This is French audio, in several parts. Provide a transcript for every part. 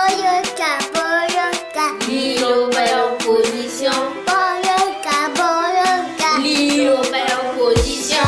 Boyoka, boyoka. Liloba ya opposition. Boyoka, boyoka. Liloba ya opposition.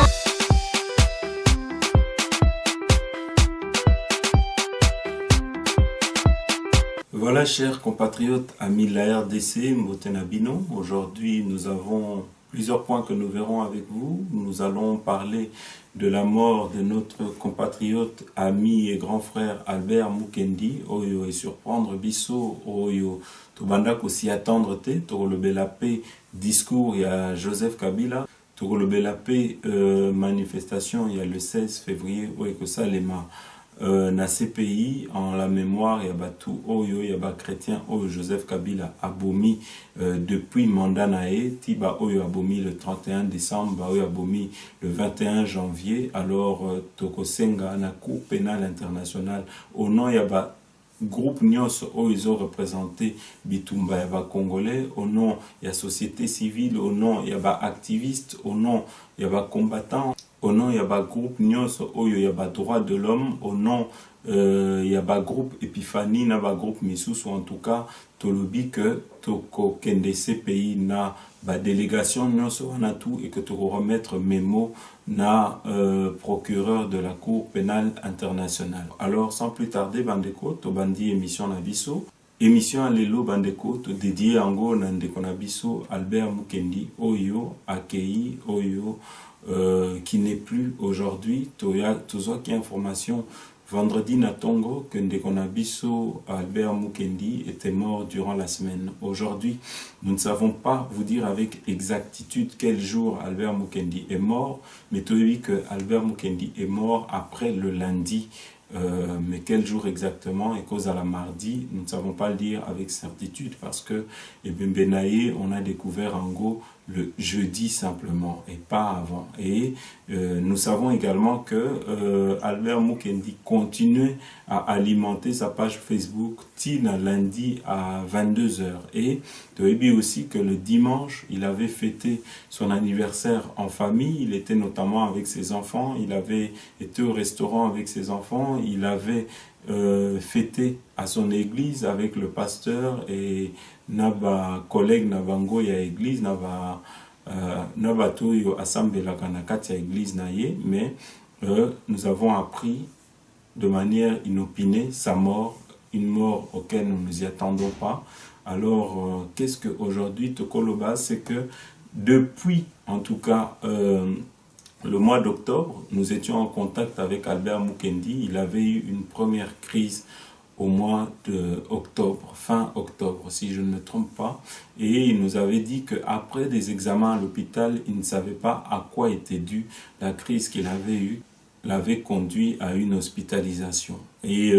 Voilà, chers compatriotes, amis de la RDC, Mbotenabino. Aujourd'hui, nous avons plusieurs points que nous verrons avec vous. Nous allons parler de la mort de notre compatriote, ami et grand frère Albert Mukendi, Oyo, et surprendre Bisso, Oyo, Tobanda s'y attendre, le Belapé, discours, il y a Joseph Kabila, le Belapé, manifestation, il y a le 16 février, Oyo, que ça, les mains. Na CPI, en la mémoire, il y a tout Oyo, il y a chrétien Oyo Joseph Kabila abomi depuis mandat nae, Tiba Oyo abomi le 31 décembre, Oyo abomi le 21 janvier, alors Tokosenga na Cour pénale internationale, au nom il y a groupe Nyos Oyo ils ont représenté Bitumba, il y a Congolais, au nom il y a société civile, au nom il y a activiste, au nom il y a combattants. Au nom, il y a groupe Nyos, il y a droit de l'homme. Au nom, il y a groupe Epiphanie, il y a groupe Missous, ou en tout cas, Tolobi que Toko Kende CPI na délégation Nyos on a tout et que tu remettre mémo na procureur de la Cour pénale internationale. Alors, sans plus tarder, Bandeko, Tobandi émission Nabiso. Émission à l'élo Bandeko, dédiée en gros Nandeko Nabiso, Albert Mukendi, Oyo, Akei, Oyo. Qui n'est plus aujourd'hui. Toujours qui information vendredi Natongo que Ndekonabiso Albert Mukendi était mort durant la semaine. Aujourd'hui, nous ne savons pas vous dire avec exactitude quel jour Albert Mukendi est mort, mais tu as vu que Albert Mukendi est mort après le lundi. Mais quel jour exactement et cause à la mardi, nous ne savons pas le dire avec certitude parce que Benaye, on a découvert en gros le jeudi simplement et pas avant. Et nous savons également que Albert Mukendi continue à alimenter sa page Facebook Tina lundi à 22 h. Et tu as vu aussi que le dimanche, il avait fêté son anniversaire en famille. Il était notamment avec ses enfants. Il avait été au restaurant avec ses enfants. Il avait fêté à son église avec le pasteur et naba collègue nabango ya église naba to yo assemblée kanakati ya église naye, mais nous avons appris de manière inopinée sa mort, une mort auquel nous ne nous y attendons pas. Alors qu'est-ce que aujourd'hui Tokoloba, c'est que depuis en tout cas le mois d'octobre, nous étions en contact avec Albert Mukendi. Il avait eu une première crise au mois d'octobre, fin octobre, si je ne me trompe pas. Et il nous avait dit qu'après des examens à l'hôpital, il ne savait pas à quoi était due la crise qu'il avait eue, l'avait conduit à une hospitalisation. Et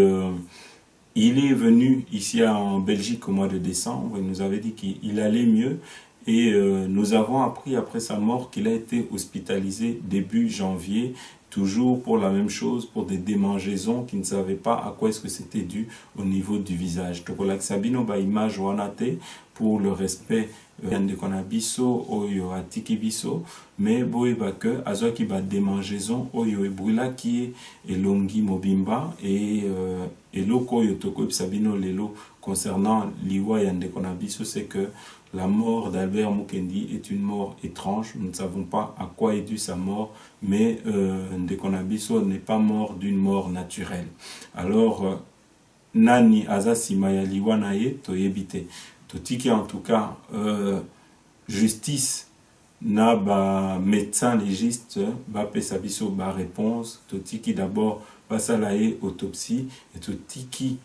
il est venu ici en Belgique au mois de décembre. Il nous avait dit qu'il allait mieux. Et nous avons appris après sa mort qu'il a été hospitalisé début janvier, toujours pour la même chose, pour des démangeaisons qui ne savaient pas à quoi est-ce que c'était dû au niveau du visage. Donc la Sabino ba image wanate pour le respect de konabiso oyo atiki biso, mais boye ba que azo ki ba démangeaison oyo ebrula qui est elongi mobimba et eloko oyo toko Sabino lelo concernant liwa yande konabiso, c'est que la mort d'Albert Mukendi est une mort étrange. Nous ne savons pas à quoi est due sa mort, mais Ndekonabiso n'est pas mort d'une mort naturelle. Alors, Nani Azasima Yaliwa Naye Toyebite. Totiki en tout cas, justice na ba médecin légiste ba pesabiso ba réponse. Totiki d'abord basalaye autopsie et Totiki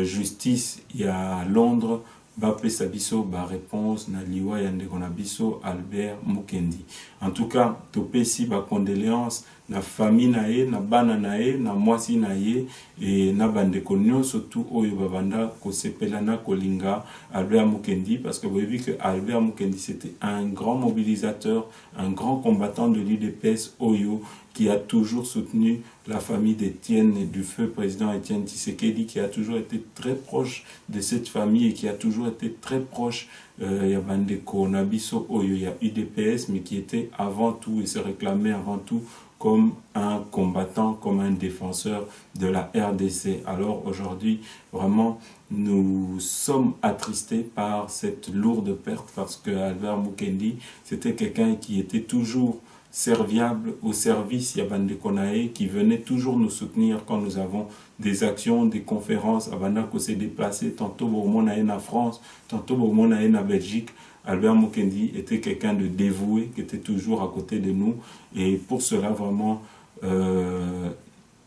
justice il y a Londres. Bapé Sabiso, ba réponse na liwa yande konabiso Albert Mukendi. En tout cas, topé si ba condoléances na famille nae, na bana nae, na mwasi nae et na bande konyo surtout oyo babanda ko sepelana kolinga Albert Mukendi, parce que vous avez vu que Albert Mukendi c'était un grand mobilisateur, un grand combattant de l'UDPS Oyo qui a toujours soutenu la famille d'Étienne et du feu président Étienne Tshisekedi, qui a toujours été très proche de cette famille et qui a toujours été très proche il y a Bandeko Nabiso Oyo, il y a UDPS, mais qui était avant tout et se réclamait avant tout comme un combattant, comme un défenseur de la RDC. Alors aujourd'hui, vraiment, nous sommes attristés par cette lourde perte parce que Albert Mukendi, c'était quelqu'un qui était toujours serviable au service Yabande Konae, qui venait toujours nous soutenir quand nous avons des actions, des conférences. Abandako s'est déplacé, tantôt Bourmonae en France, tantôt Bourmonae en Belgique. Albert Mukendi était quelqu'un de dévoué, qui était toujours à côté de nous. Et pour cela, vraiment,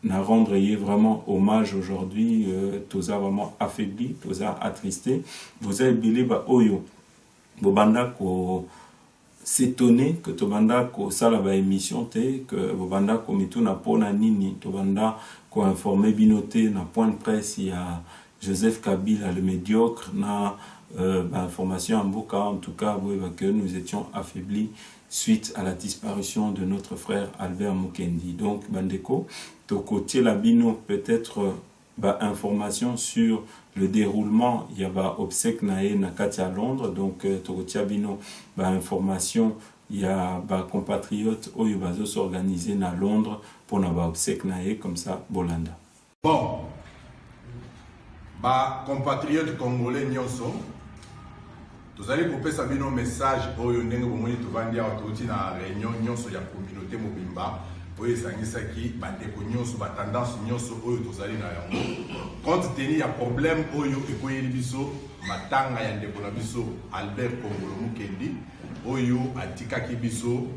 n'a rendre vraiment hommage aujourd'hui, Toza vraiment affaibli, Toza attristé. Vous avez bilé ba oyo, Bobanda ko s'étonner que Tobanda ko sala ba émission te, que Bobanda ko mitu na pona nini, Tobanda ko informé binoté na point de presse, il y a Joseph Kabila le médiocre, na information en Boka, en tout cas, que nous étions affaiblis suite à la disparition de notre frère Albert Mukendi. Donc, Bandeko, Toko Labino, peut-être information sur le déroulement, il y a obsèque nae nakati à Londres, donc Toko Bino, information, il y a compatriotes oyo bazo s'organiser à Londres pour na obsèque nae comme ça Bolanda. Bon, compatriotes congolais nyonso, vous allez couper ça un message pour vous ndenge bomoni tovandi awa touti na réunion nyonso ya communauté mobimba oyo esangisaki bandeko nyonso batendance nyonso oyo tozali na yango compte tenu ya problème oyo ekoyeli biso matanga ya ndeko na biso Albert Kongolo Mukendi oyo atikaki biso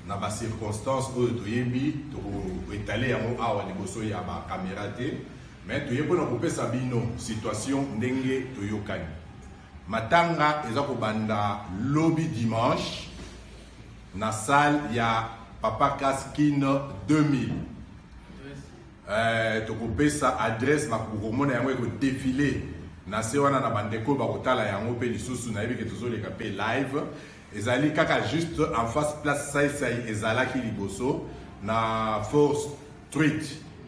na ba circonstances oyo toyebi tokoetale yango awa liboso ya ba caméra te mais toyebi na kopesa bino situation ndenge toyokani. Matanga eza kobanda lobby dimanche na salle ya Papa Kaskin 2000. Tokopesa adresse na kukomona yango eko défilé na se wana na bandeko bakotala yango pe lisusu na yebi ke tozoleka pe live. Ezali kaka juste en face place Sai ezalaki liboso na 4th Street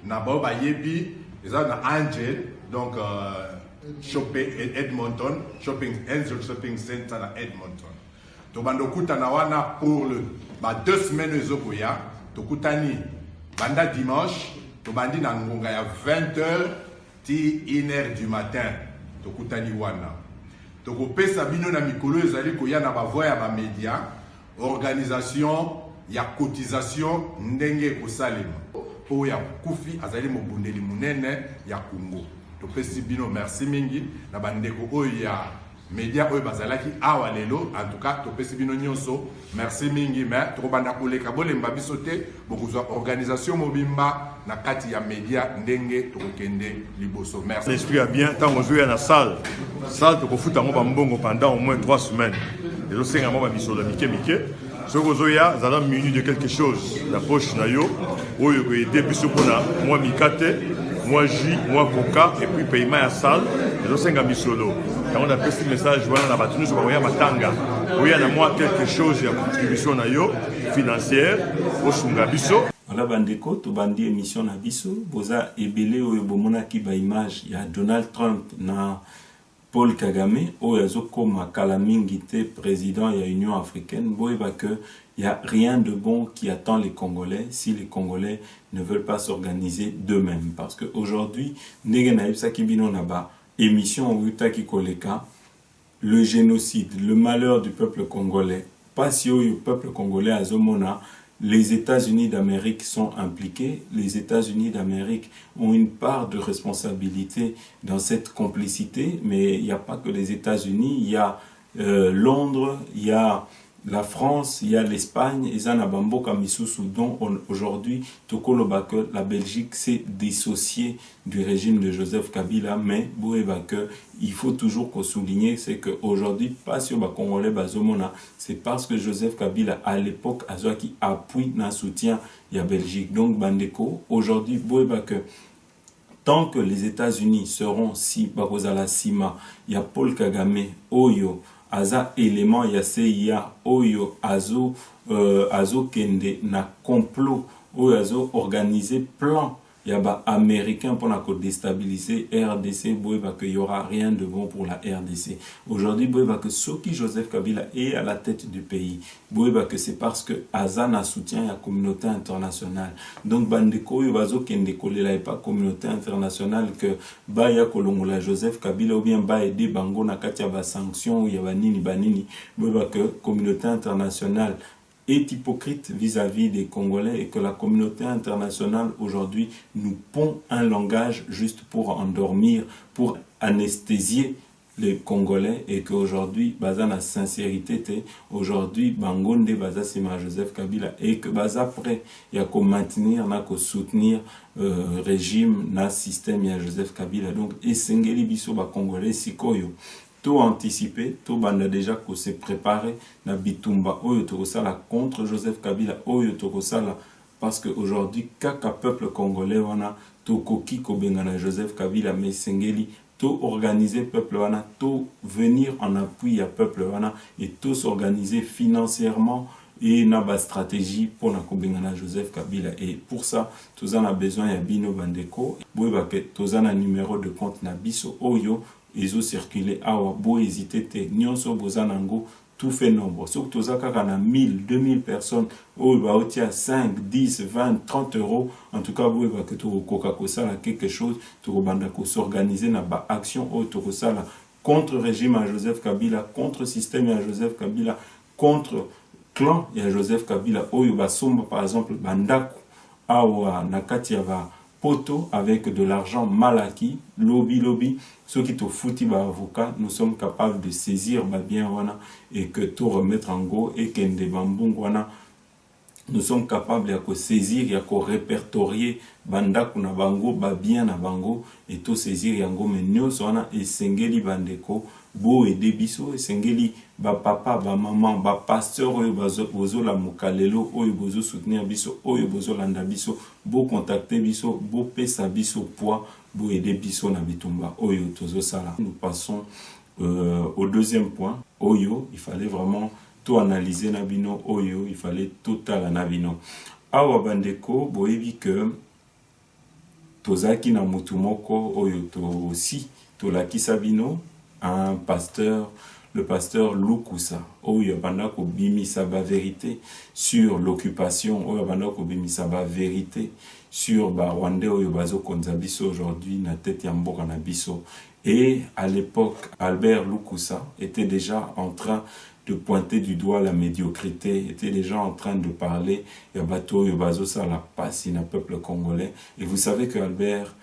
na Boba Yebi ezali na Angel donc shopping Edmonton, Angel Shopping Center à Edmonton. Tobando kutana wana pour le 2 semaines ezokoya, tokutani banda dimanche, tobandi na ngonga ya 20h ti 1h du matin, tokutani wana. Tokopesa bino na mikolo ezali koya na bavoya ya ba média, organisation ya cotisation ndenge kosalema. Po ya kufi azali mobundeli munene ya Congo. Topesi bino merci mingi na bandeko oyo ya media oyo bazalaki awa lelo en tout cas topesi bino nyonso merci mingi mais tokobanda koleka bolemba biso te bokozwa organisation mobimba na kati ya media ndenge tokokende liboso merci. L'esprit a bien tant ozoya na salle tokofuta ngo bambongo pendant au moins 3 semaines et zo senga mo ba biso la mike soko ozoya zala minute de quelque chose la poche na yo oyo ko aider biso pona moi mikate moi jus, moi coca, et puis paiement à salle, et je sais que solo. Quand on a fait ce message, voilà, on a battu nous sur la matanga. Oui, il y a moi quelque chose, il y a contribution financière, au Sungabiso. Voilà, bandeko, to bandi émission na biso, boza ebele oyo bomona ki ba image, il y a Donald Trump na Paul Kagame, oyo azokoma kala mingi te président ya Union africaine, boyeba que il n'y a rien de bon qui attend les Congolais si les Congolais ne veulent pas s'organiser d'eux-mêmes. Parce qu'aujourd'hui, émission le génocide, le malheur du peuple congolais, pas si le peuple congolais à Zomona, les États-Unis d'Amérique sont impliqués. Les États-Unis d'Amérique ont une part de responsabilité dans cette complicité, mais il n'y a pas que les États-Unis, il y a Londres, il y a la France, il y a l'Espagne, et Zanabambo Kamisusu, dont aujourd'hui, que la Belgique s'est dissociée du régime de Joseph Kabila, mais il faut toujours souligner, c'est qu'aujourd'hui, pas sur le Congolais Bazomona, c'est parce que Joseph Kabila, à l'époque, a qui appuie dans soutien la Belgique. Donc, Bandeko, aujourd'hui, tant que les États-Unis seront si, Bakozala Sima, il y a Paul Kagame, Oyo, aza élément ya CIA oyo azo kende na complot oyo azo organisé plan il y a américain pour déstabiliser RDC, qu'il n'y aura rien de bon pour la RDC. Aujourd'hui, que Soki Joseph Kabila est à la tête du pays, que c'est parce que Azana soutient la communauté internationale. Donc, Bandeko, Yobazo Kendekolela et pas communauté internationale que Baya Kolongola Joseph Kabila ou bien Ba aider Bango Nakatia ba sanction ou Yabanini Banini, que communauté internationale est hypocrite vis-à-vis des Congolais et que la communauté internationale aujourd'hui nous pond un langage juste pour endormir, pour anesthésier les Congolais et qu'aujourd'hui, baza na sincérité, aujourd'hui, Bangonde baza sima Joseph Kabila et que baza prêt, il y a qu'à maintenir, n'a qu'à soutenir régime, na système, il y a Joseph Kabila. Donc, et Sengeli biso ba Congolais sikoyo. Tout anticipé, tout banda déjà qu'on s'est préparé, na bitumba oyo tokosala contre Joseph Kabila, oyo tokosala parce qu'aujourd'hui, kaka peuple congolais wana tokoki kobengana Joseph Kabila mais Sengeli tout organiser peuple wana, tout venir en appui à peuple wana et tout s'organiser financièrement et na ba stratégie pour na kobengana Joseph Kabila et pour ça tous en a besoin ya bino bandeko boyeba ke tous en a numéro de compte na biso oyo ils ont circulé awa bo hésiter te nyonso bozanango tout fait nombre sauf tous a kaka na 1000 2000 personnes ou ba otia 5 10 20 30 euros en tout cas boyeba ke to koka ko sala quelque chose to banda ko s'organiser na ba action o to ko sala contre régime à Joseph Kabila contre système à Joseph Kabila contre clan ya Joseph Kabila oyo ba somba par exemple bandako awa nakati ya ba poto avec de l'argent mal acquis, lobby, ceux qui te foutent avocat, nous sommes capables de saisir bien wana et que tout remettre en go et qu'ende bambung wana nous sommes capables de saisir et de répertorier bandaku na bango bien na bango et tout saisir yango menyo sona et sengeli bandeko bo et debiso et sengeli ba papa ba maman ba pasteur oyo bozo la mukalelo oyo bozo soutenir biso oyo bozo landa biso bo contacter biso bo pesa biso poids bo aider biso na bitumba oyo tozo sala. Nous passons au deuxième point oyo il fallait vraiment tout analyser nabino oyo il fallait tout à nabino awa bandeko boyebi que tozaki na mutumoko oyo to aussi to la kisabino un pasteur le pasteur Lukusa oyo bandako bimisa ba vérité sur l'occupation oyo bandako bimisa ba vérité sur ba Rwanda oyo bazo konzabiso aujourd'hui na tête ya mboka na biso et à l'époque Albert Lukusa était déjà en train de pointer du doigt la médiocrité, était déjà en train de parler ya bato yo bazo sa la passe na peuple congolais et vous savez que Albert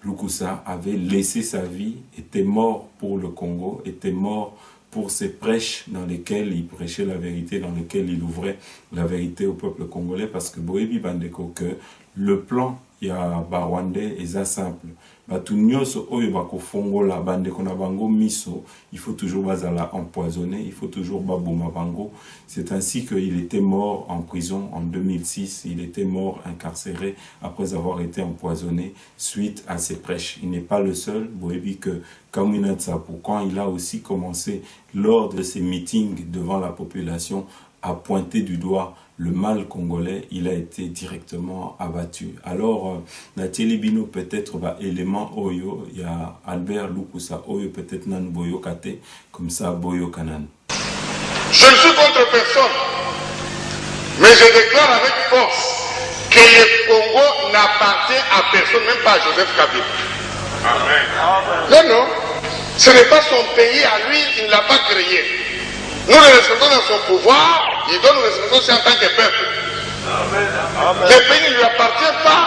Lukusa avait laissé sa vie, était mort pour le Congo, était mort pour ses prêches dans lesquels il prêchait la vérité, dans lesquels il ouvrait la vérité au peuple congolais parce que Boebi Bandeko que le plan ya Rwandais est simple. Batu nyonso oyo bako fongola bandeko na bango miso, il faut toujours bazala empoisonner, il faut toujours baboma bango. C'est ainsi qu'il était mort en prison en 2006, il était mort incarcéré après avoir été empoisonné suite à ses prêches. Il n'est pas le seul, Boebi que Kamwina Tsapo, quand il a aussi commencé lors de ses meetings devant la population à pointer du doigt le mal congolais, il a été directement abattu. Alors, Nathalie Bino peut-être élément Oyo, il y a Albert Lukusa Oyo peut-être Nan Boyo Kate, comme ça Boyo Kanan. Je ne suis contre personne, mais je déclare avec force que le Congo n'appartient à personne, même pas à Joseph Kabila. Amen. Non, ce n'est pas son pays à lui, il ne l'a pas créé. Nous le respectons dans son pouvoir, il doit nous respecter aussi en tant que peuple. Amen. Le pays ne lui appartient pas.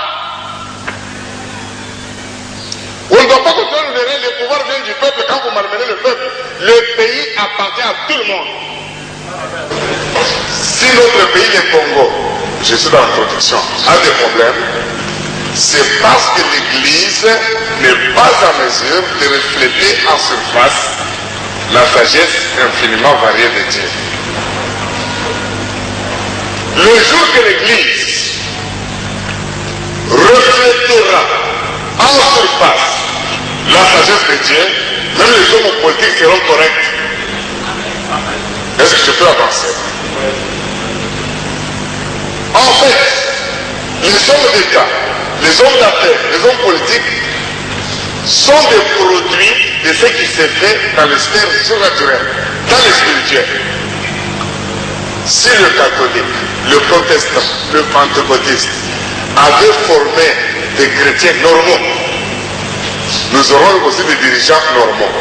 On ne doit pas continuer à nous donner le pouvoir vient du peuple quand vous malmenez le peuple. Le pays appartient à tout le monde. Amen. Si notre pays, le Congo, je suis dans la protection, a des problèmes, c'est parce que l'Église n'est pas en mesure de refléter en surface la sagesse infiniment variée de Dieu. Le jour que l'Église reflétera en surface la sagesse de Dieu, même les hommes politiques seront corrects. Est-ce que je peux avancer? En fait, les hommes d'État les hommes d'affaires, les hommes politiques sont des produits de ce qui s'est fait dans les sphères surnaturelles, dans les spirituels. Si le catholique, le protestant, le pentecôtiste avaient formé des chrétiens normaux, nous aurons aussi des dirigeants normaux.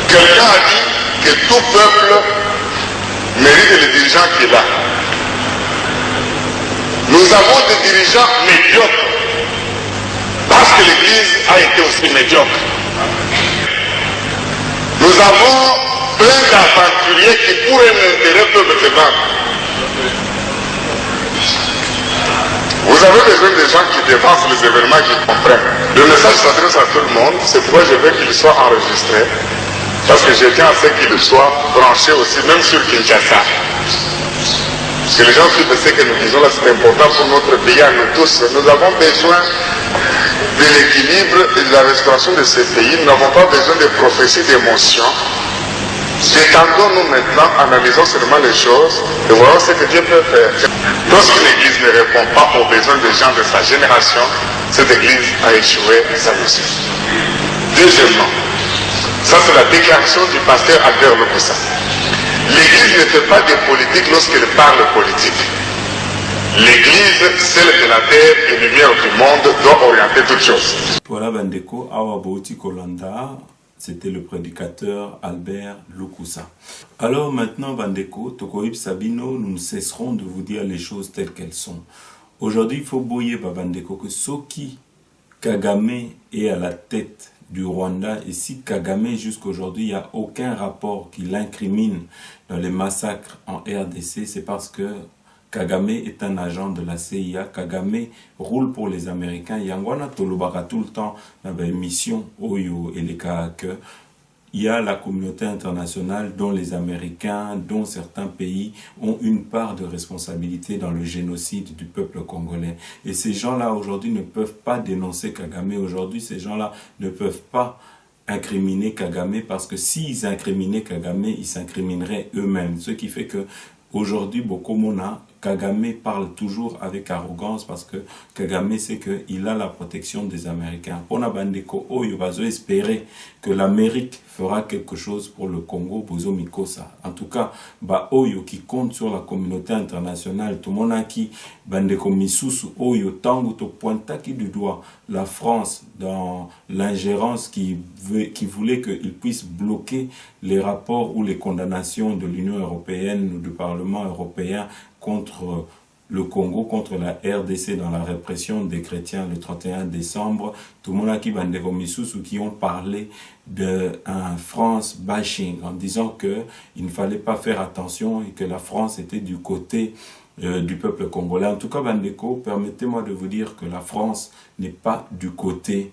Quelqu'un a dit que tout peuple mérite le dirigeant qu'il a. Nous avons des dirigeants médiocres parce que l'Église a été aussi médiocre. Nous avons plein d'aventuriers qui pour un intérêt peuvent se vendre. Vous avez besoin de gens qui dépassent les événements, qui comprennent. Le message s'adresse à tout le monde, c'est pourquoi je veux qu'il soit enregistré. Parce que je tiens à ce qu'il soit branché aussi, même sur Kinshasa. Que les gens puissent ce que nous disons là, c'est important pour notre pays, à nous tous. Nous avons besoin de l'équilibre et de la restauration de ce pays. Nous n'avons pas besoin de prophéties, d'émotions. Détendons-nous maintenant, analysons seulement les choses et voyons ce que Dieu peut faire. Lorsqu'une église ne répond pas aux besoins des gens de sa génération, cette église a échoué sa mission. Deuxièmement, ça c'est la déclaration du pasteur Albert Lokusa. L'église ne fait pas de politique lorsqu'elle parle politique. L'église, celle de la terre et lumière du monde, doit orienter toutes choses. Voilà Bandeko, Awabouti Kolanda. C'était le prédicateur Albert Lokusa. Alors maintenant, Bandeko, Tokoib Sabino, nous ne cesserons de vous dire les choses telles qu'elles sont. Aujourd'hui, il faut bouiller Bandeko que Soki Kagame est à la tête du Rwanda, et si Kagame jusqu'aujourd'hui, il n'y a aucun rapport qui l'incrimine dans les massacres en RDC, c'est parce que Kagame est un agent de la CIA. Kagame roule pour les Américains. Yangwana Tolobaka tout le temps dans la mission Oyo et les que il y a la communauté internationale dont les Américains, dont certains pays ont une part de responsabilité dans le génocide du peuple congolais. Et ces gens-là aujourd'hui ne peuvent pas dénoncer Kagame. Aujourd'hui, ces gens-là ne peuvent pas incriminer Kagame parce que s'ils incriminaient Kagame, ils s'incrimineraient eux-mêmes. Ce qui fait que aujourd'hui, Bokomona, Kagame parle toujours avec arrogance parce que Kagame sait qu'il a la protection des Américains. Pour Bandeko, Oyo bazo espérer que l'Amérique fera quelque chose pour le Congo, Bozo Mikosa. En tout cas, Oyo qui compte sur la communauté internationale, tout le monde a qui Bandeko Misusu, Oyo Tango to pointaki du doigt la France dans l'ingérence qui voulait qu'il puisse bloquer les rapports ou les condamnations de l'Union européenne ou du Parlement européen contre le Congo, contre la RDC dans la répression des chrétiens le 31 décembre. Tout le monde a qui Bandeko Misusu qui ont parlé d'un France bashing en disant qu'il ne fallait pas faire attention et que la France était du côté du peuple congolais. En tout cas, Bandeko, permettez-moi de vous dire que la France n'est pas du côté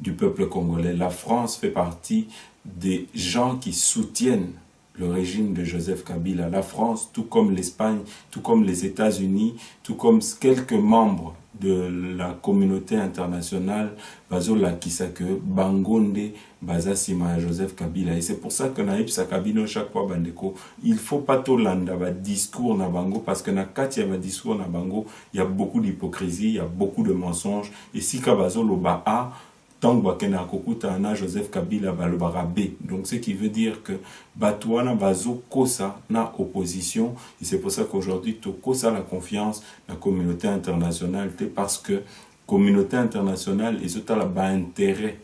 du peuple congolais. La France fait partie des gens qui soutiennent le régime de Joseph Kabila. La France, tout comme l'Espagne, tout comme les États-Unis, tout comme quelques membres de la communauté internationale, Bazola Kisake, Bangonde, Bazasima, Joseph Kabila. Et c'est pour ça que Naïpsa Kabino, chaque fois, Bandeko, il faut pas tout landa, discours na bango, parce que na katia va discours na bango, il y a beaucoup d'hypocrisie, il y a beaucoup de mensonges. Et si Kabazolo Ba'a, Joseph Kabila B. Donc ce qui veut dire que Batouana Bazo Kosa na opposition, et c'est pour ça qu'aujourd'hui to Kosa la confiance dans la communauté internationale, parce que communauté internationale ils ont la intérêt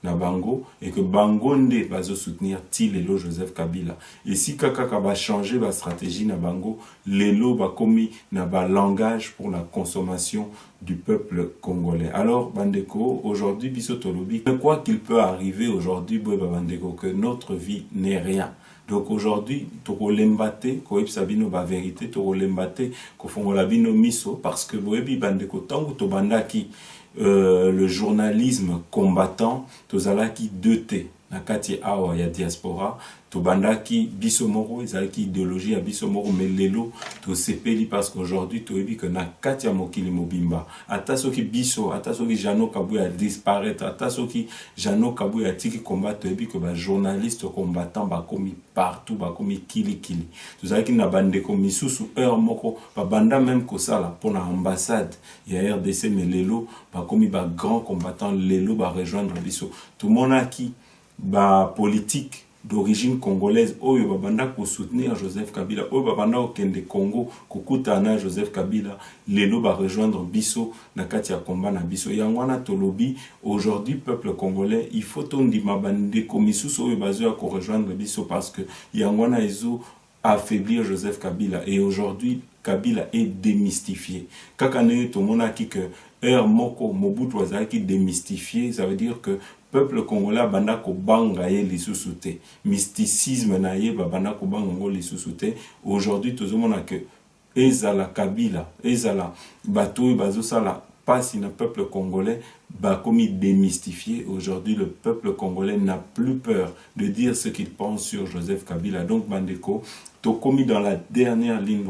na bango et que Bangonde va soutenir Tilelo Joseph Kabila. Et si Kaka va changer la stratégie na bango, Lelo va commis na ba langage pour la consommation du peuple congolais. Alors Bandeko, aujourd'hui Bisotolobi, quoi qu'il peut arriver aujourd'hui Bandeko, que notre vie n'est rien. Donc aujourd'hui, toko lembate, ko sabino ba vérité, toko lembate, ko fongola bino miso, parce que boebi Bandeko tango to bandaki le journalisme combattant, tozalaki 2T. na kati awa ya diaspora tobandaki biso moko ezalaki idéologie ya biso moko mais lelo tosepeli parce qu'aujourd'hui toyebi que na kati ya mokili mobimba ata soki biso ata soki Jano Kabuya disparaître ata soki Jano Kabuya tiki combat toyebi que ba journaliste combattant bakomi partout bakomi kilikili tozalaki na bandeko misusu heure moko babanda même kosala pona ambassade ya RDC mais lelo bakomi ba grand combattant lelo ba rejoindre biso tomonaki ba politique d'origine congolaise oyo babanda ko soutenir Joseph Kabila oyo babanda okende Congo kokutana Joseph Kabila lelo ba rejoindre biso na kati ya combat na biso yangwana tolobi aujourd'hui peuple congolais il faut tondima bande komisusu oyo bazo ko rejoindre biso parce que yangwana ezo affaiblir Joseph Kabila et aujourd'hui Kabila est démystifié kaka ndenge tomonaki que heure moko Mobutu azalaki démystifié ça veut dire que peuple congolais banda ko banga ye lisusu te mysticisme na ye banda ko banga ngo lisusu te aujourd'hui tozomona que ezala Kabila ezala bato bazo sala passe na peuple congolais bakomi démystifié aujourd'hui le peuple congolais n'a plus peur de dire ce qu'il pense sur Joseph Kabila donc bandeko tokomi dans la dernière ligne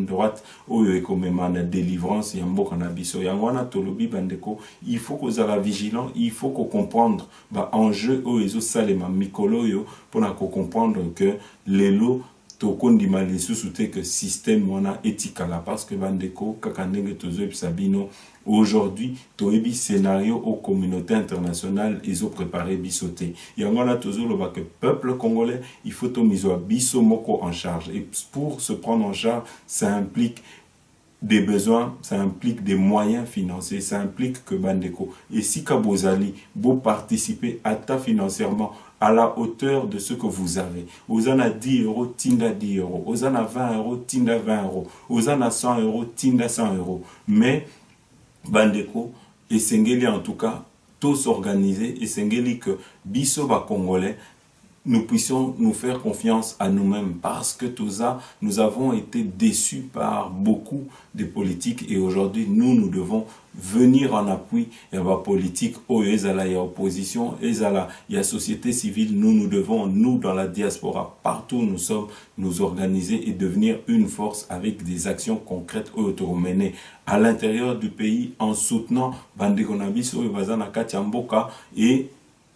droite oyo ekomema na délivrance ya mboka na biso yangwana tolobi bandeko il faut que ozala vigilant il faut que comprendre ba enjeu oyo ezo salema mikolo yo pona ko comprendre que lelo tokondima lisusu te que système wana etikala parce que bandeko kaka ndenge tozoyebisa bino aujourd'hui toyebi scénario aux communautés internationales ils ont préparé biso te yangwana tozoloba que peuple congolais il faut tomizo biso moko en charge et pour se prendre en charge ça implique des besoins, ça implique des moyens financiers, ça implique que bandeko et si kabozali beau participer à ta financièrement à la hauteur de ce que vous avez. Ozana 10 euros, tinda 10 euros. Ozana 20 euros, tinda 20 euros. Ozana 100 euros, tinda 100 euros. Mais, bandeko, et sengeli en tout cas, tous s'organiser, et sengeli que biso ba congolais, nous puissions nous faire confiance à nous-mêmes parce que tout ça, nous avons été déçus par beaucoup de politiques et aujourd'hui, nous devons venir en appui à la politique, il y a opposition, il y a société civile, nous devons, nous dans la diaspora, partout où nous sommes, nous organiser et devenir une force avec des actions concrètes automenées à l'intérieur du pays en soutenant Bandekonabiso et Bazana Katiamboka et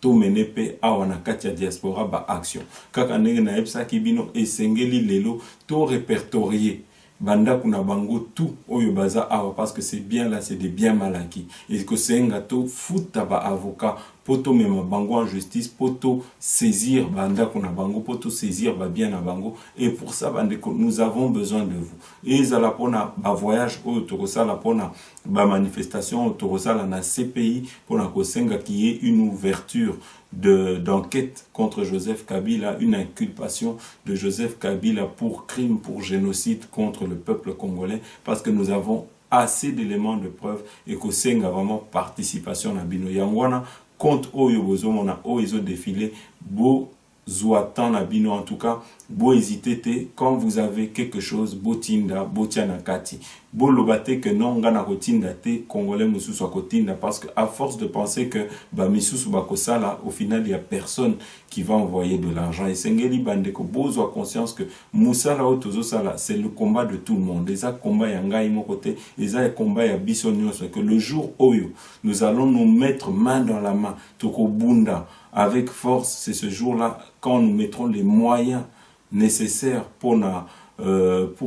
mener pe awana kati ya diaspora ba action kaka ndenge na epsa kibino esengeli lelo to répertorier banda kuna bango tout oyo baza awa parce que c'est bien là c'est des biens mal acquis et que senga to futa ba avocat poto mema bango en justice poto saisir banda kuna bango poto saisir ba bien na bango et pour ça bande nous avons besoin de vous et za la pona ba voyage oyo to ça la pona ba manifestation to ça la na CPI pona ko senga qui est une ouverture d'enquête contre Joseph Kabila, une inculpation de Joseph Kabila pour crime, pour génocide contre le peuple congolais, parce que nous avons assez d'éléments de preuve et que c'est vraiment participation à Bino Yangwana, contre Oyo Bozomona, Oyo défilé, beau Zouatan na bino en tout cas, beau hésiter quand vous avez quelque chose, beau tinda, beau tianakati, beau lobate que non ngana kotinda te, congolais mususu wa kotinda parce que à force de penser que ba misusu bakosala, au final il y a personne qui va envoyer de l'argent et sengeli bandeko bozo a conscience que musala o tozo sala c'est le combat de tout le monde, les combat ya ngai mon côté, les combat ya biso nyonso que le jour oyo nous allons nous mettre main dans la main toko bunda avec force, c'est ce jour-là quand nous mettrons les moyens nécessaires pour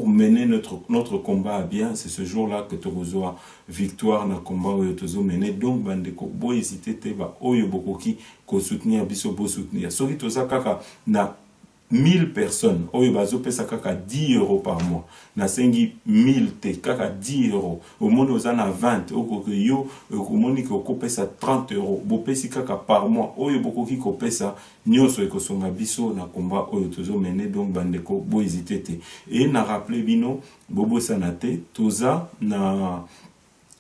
mener notre combat à bien, c'est ce jour-là que tu reçois victoire dans le combat où tu as mené. Donc, bandeko, bo hésiter, te ba oyo bokoki ko soutenir biso bo soutenir. Soki to kaka na 1000 personnes, oyo bazo pesa kaka 10 euros par mois. Na sengi 1000 te, kaka 10 euros. Au monde ozana 20, oko yo, okomoni ko pesa 30 euros. Bo pesi kaka par mois, oyo bokoki ko pesa, nyonso eko songa biso na combat oyo tozo mené, donc bandeko, bo hésiter te. Et na rappelé bino, bobo sanate, toza na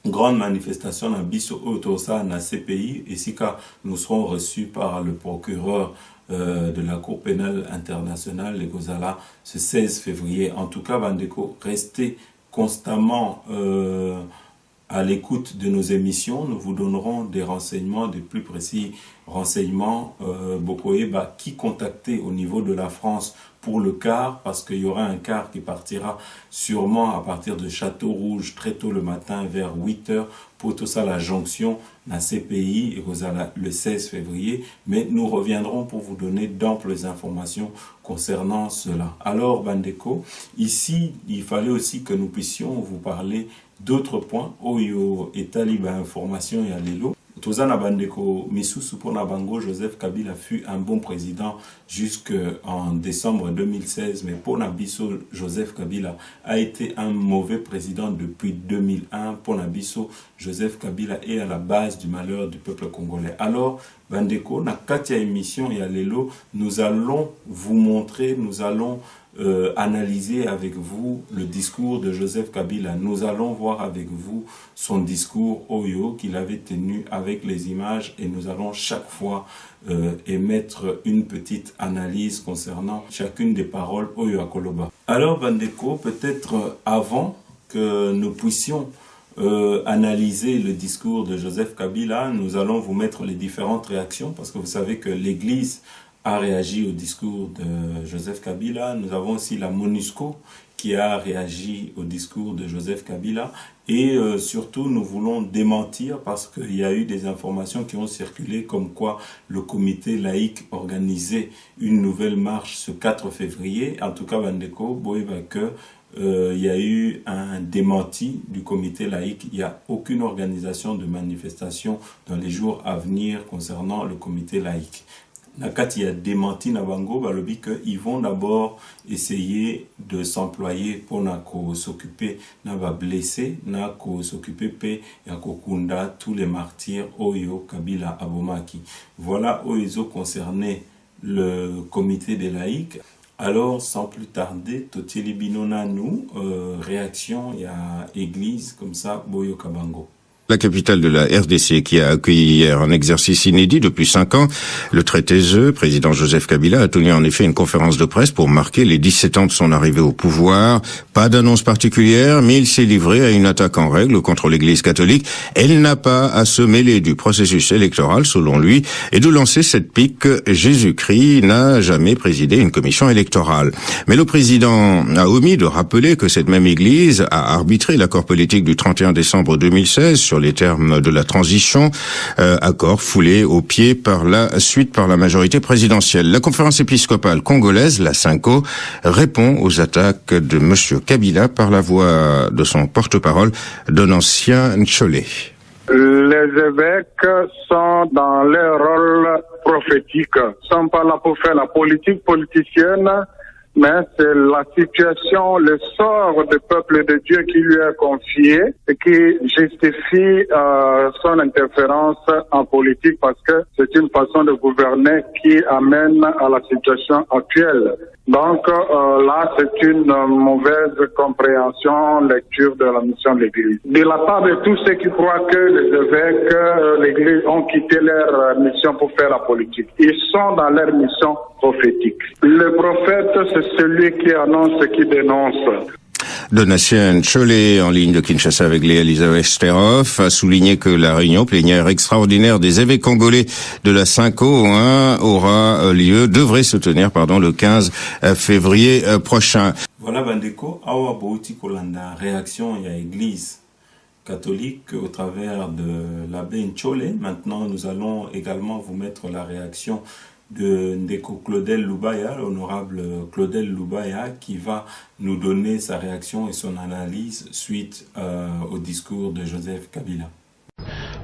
grande manifestation na biso otosa na CPI, et si nous serons reçus par le procureur de la Cour pénale internationale, les Gozala, ce 16 février. En tout cas, bandeko, restez constamment à l'écoute de nos émissions, nous vous donnerons des renseignements, des plus précis renseignements. Bokoyeba, qui contacter au niveau de la France pour le car, parce qu'il y aura un car qui partira sûrement à partir de Château-Rouge très tôt le matin vers 8h pour tout ça la jonction na CPI et le 16 février. Mais nous reviendrons pour vous donner d'amples informations concernant cela. Alors Bandeko, ici il fallait aussi que nous puissions vous parler d'autres points. Oyo et Taliba information et Alelo. Tozana Bandeko Misusu pona bango Joseph Kabila fut un bon président jusqu'en décembre 2016, mais pona biso Joseph Kabila a été un mauvais président depuis 2001. Pona biso Joseph Kabila est à la base du malheur du peuple congolais. Alors Bandeko na katia émission et Alelo, nous allons vous montrer, nous allons analyser avec vous le discours de Joseph Kabila. Nous allons voir avec vous son discours Oyo qu'il avait tenu avec les images et nous allons chaque fois émettre une petite analyse concernant chacune des paroles Oyo Akoloba. Alors Bandeko, peut-être avant que nous puissions analyser le discours de Joseph Kabila, nous allons vous mettre les différentes réactions parce que vous savez que l'Église a réagi au discours de Joseph Kabila. Nous avons aussi la MONUSCO qui a réagi au discours de Joseph Kabila. Et surtout, nous voulons démentir parce qu'il y a eu des informations qui ont circulé comme quoi le comité laïque organisait une nouvelle marche ce 4 février. En tout cas, Bandeko, Boeba que il y a eu un démenti du comité laïque. Il n'y a aucune organisation de manifestation dans les jours à venir concernant le comité laïque. Nakati a démenti na bango balobi que ils vont d'abord essayer de s'employer pour s'occuper na ba blessé na s'occuper pe ya kokunda tous les martyrs Oyo Kabila Abomaki. Voilà Oyo concerné le comité des laïcs. Alors sans plus tarder Totili Binona nous réaction il y a église comme ça Boyo Kabango. La capitale de la RDC qui a accueilli hier un exercice inédit depuis 5 ans. Le très taiseux président Joseph Kabila a tenu en effet une conférence de presse pour marquer les 17 ans de son arrivée au pouvoir. Pas d'annonce particulière, mais il s'est livré à une attaque en règle contre l'Église catholique. Elle n'a pas à se mêler du processus électoral, selon lui, et de lancer cette pique que Jésus-Christ n'a jamais présidé une commission électorale. Mais le président a omis de rappeler que cette même Église a arbitré l'accord politique du 31 décembre 2016 sur les termes de la transition, accord foulé au pied par la suite par la majorité présidentielle. La conférence épiscopale congolaise, la CINCO, répond aux attaques de M. Kabila par la voix de son porte-parole, Donatien Ncholé. Les évêques sont dans leur rôle prophétique, ils sont pas là pour faire la politique politicienne, mais c'est la situation, le sort du peuple de Dieu qui lui est confié et qui justifie son interférence en politique parce que c'est une façon de gouverner qui amène à la situation actuelle. Donc là, c'est une mauvaise compréhension, lecture de la mission de l'Église. De la part de tous ceux qui croient que les évêques, l'Église ont quitté leur mission pour faire la politique. Ils sont dans leur mission prophétique. Le prophète, c'est celui qui annonce et qui dénonce. Donatien Ncholé, en ligne de Kinshasa avec Léa Elisabeth Sterhoff, a souligné que la réunion plénière extraordinaire des évêques congolais de la CINCO devrait se tenir le 15 février prochain. Voilà Bandeko, awa bouti kolanda réaction il y a église catholique au travers de l'abbé Ncholé. Maintenant, nous allons également vous mettre la réaction de Ndeko Claudel Lubaya, l'honorable Claudel Lubaya, qui va nous donner sa réaction et son analyse suite au discours de Joseph Kabila.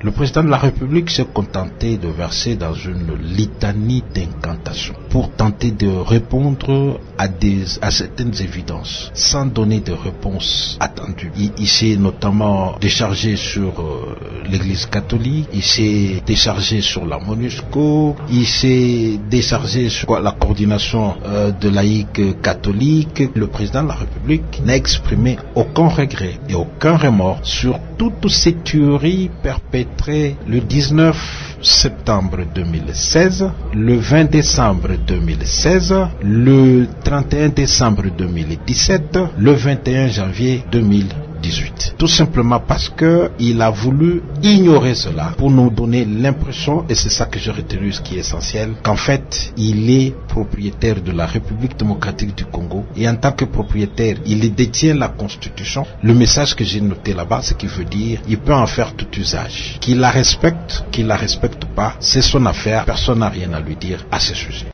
Le président de la République s'est contenté de verser dans une litanie d'incantations pour tenter de répondre à certaines évidences sans donner de réponse attendue. Il s'est notamment déchargé sur l'Église catholique, il s'est déchargé sur la MONUSCO, il s'est déchargé sur la coordination de laïcs catholiques. Le président de la République n'a exprimé aucun regret et aucun remords sur toutes ces tueries perpétrées le 19 septembre 2016, le 20 décembre 2016, le 31 décembre 2017, le 21 janvier 2017. 2018. Tout simplement parce que il a voulu ignorer cela pour nous donner l'impression, et c'est ça que j'ai retenu, ce qui est essentiel, qu'en fait, il est propriétaire de la République démocratique du Congo, et en tant que propriétaire, il détient la Constitution. Le message que j'ai noté là-bas, c'est qu'il veut dire, il peut en faire tout usage. Qu'il la respecte pas, c'est son affaire, personne n'a rien à lui dire à ce sujet.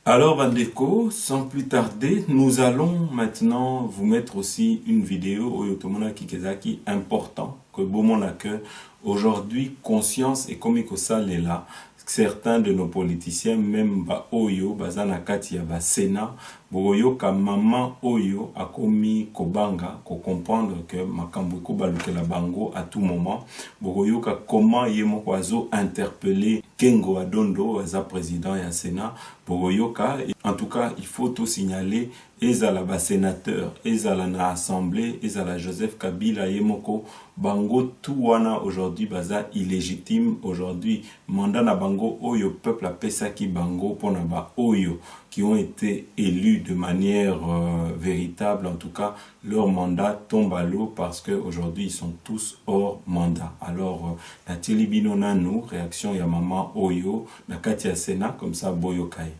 Alors Bandeko, sans plus tarder, nous allons maintenant vous mettre aussi une vidéo au Yotomona Kikezaki important que Beaumont a que aujourd'hui conscience et comme ça est là. Certains de nos politiciens, même ba Oyo, bazana kati ya ba Sénat, boyo ka maman Oyo a commis kobanga, ko comprendre que makambo ko baluke la bango à tout moment. Boyo ka comment yemo kwazo interpeller Kengo Adondo, aza président ya Sénat. Boyo ka, en tout cas, il faut tout signaler. Ezala ba sénateur, ezala na assemblée, ezala Joseph Kabila yemoko bango tout wana aujourd'hui baza illégitime aujourd'hui mandat na bango oyo peuple a pesaki bango pona ba oyo qui ont été élus de manière véritable, en tout cas leur mandat tombe à l'eau parce que aujourd'hui ils sont tous hors mandat. Alors la Tilibino Nanou, réaction ya maman oyo na Katia Sénat comme ça boyo kai.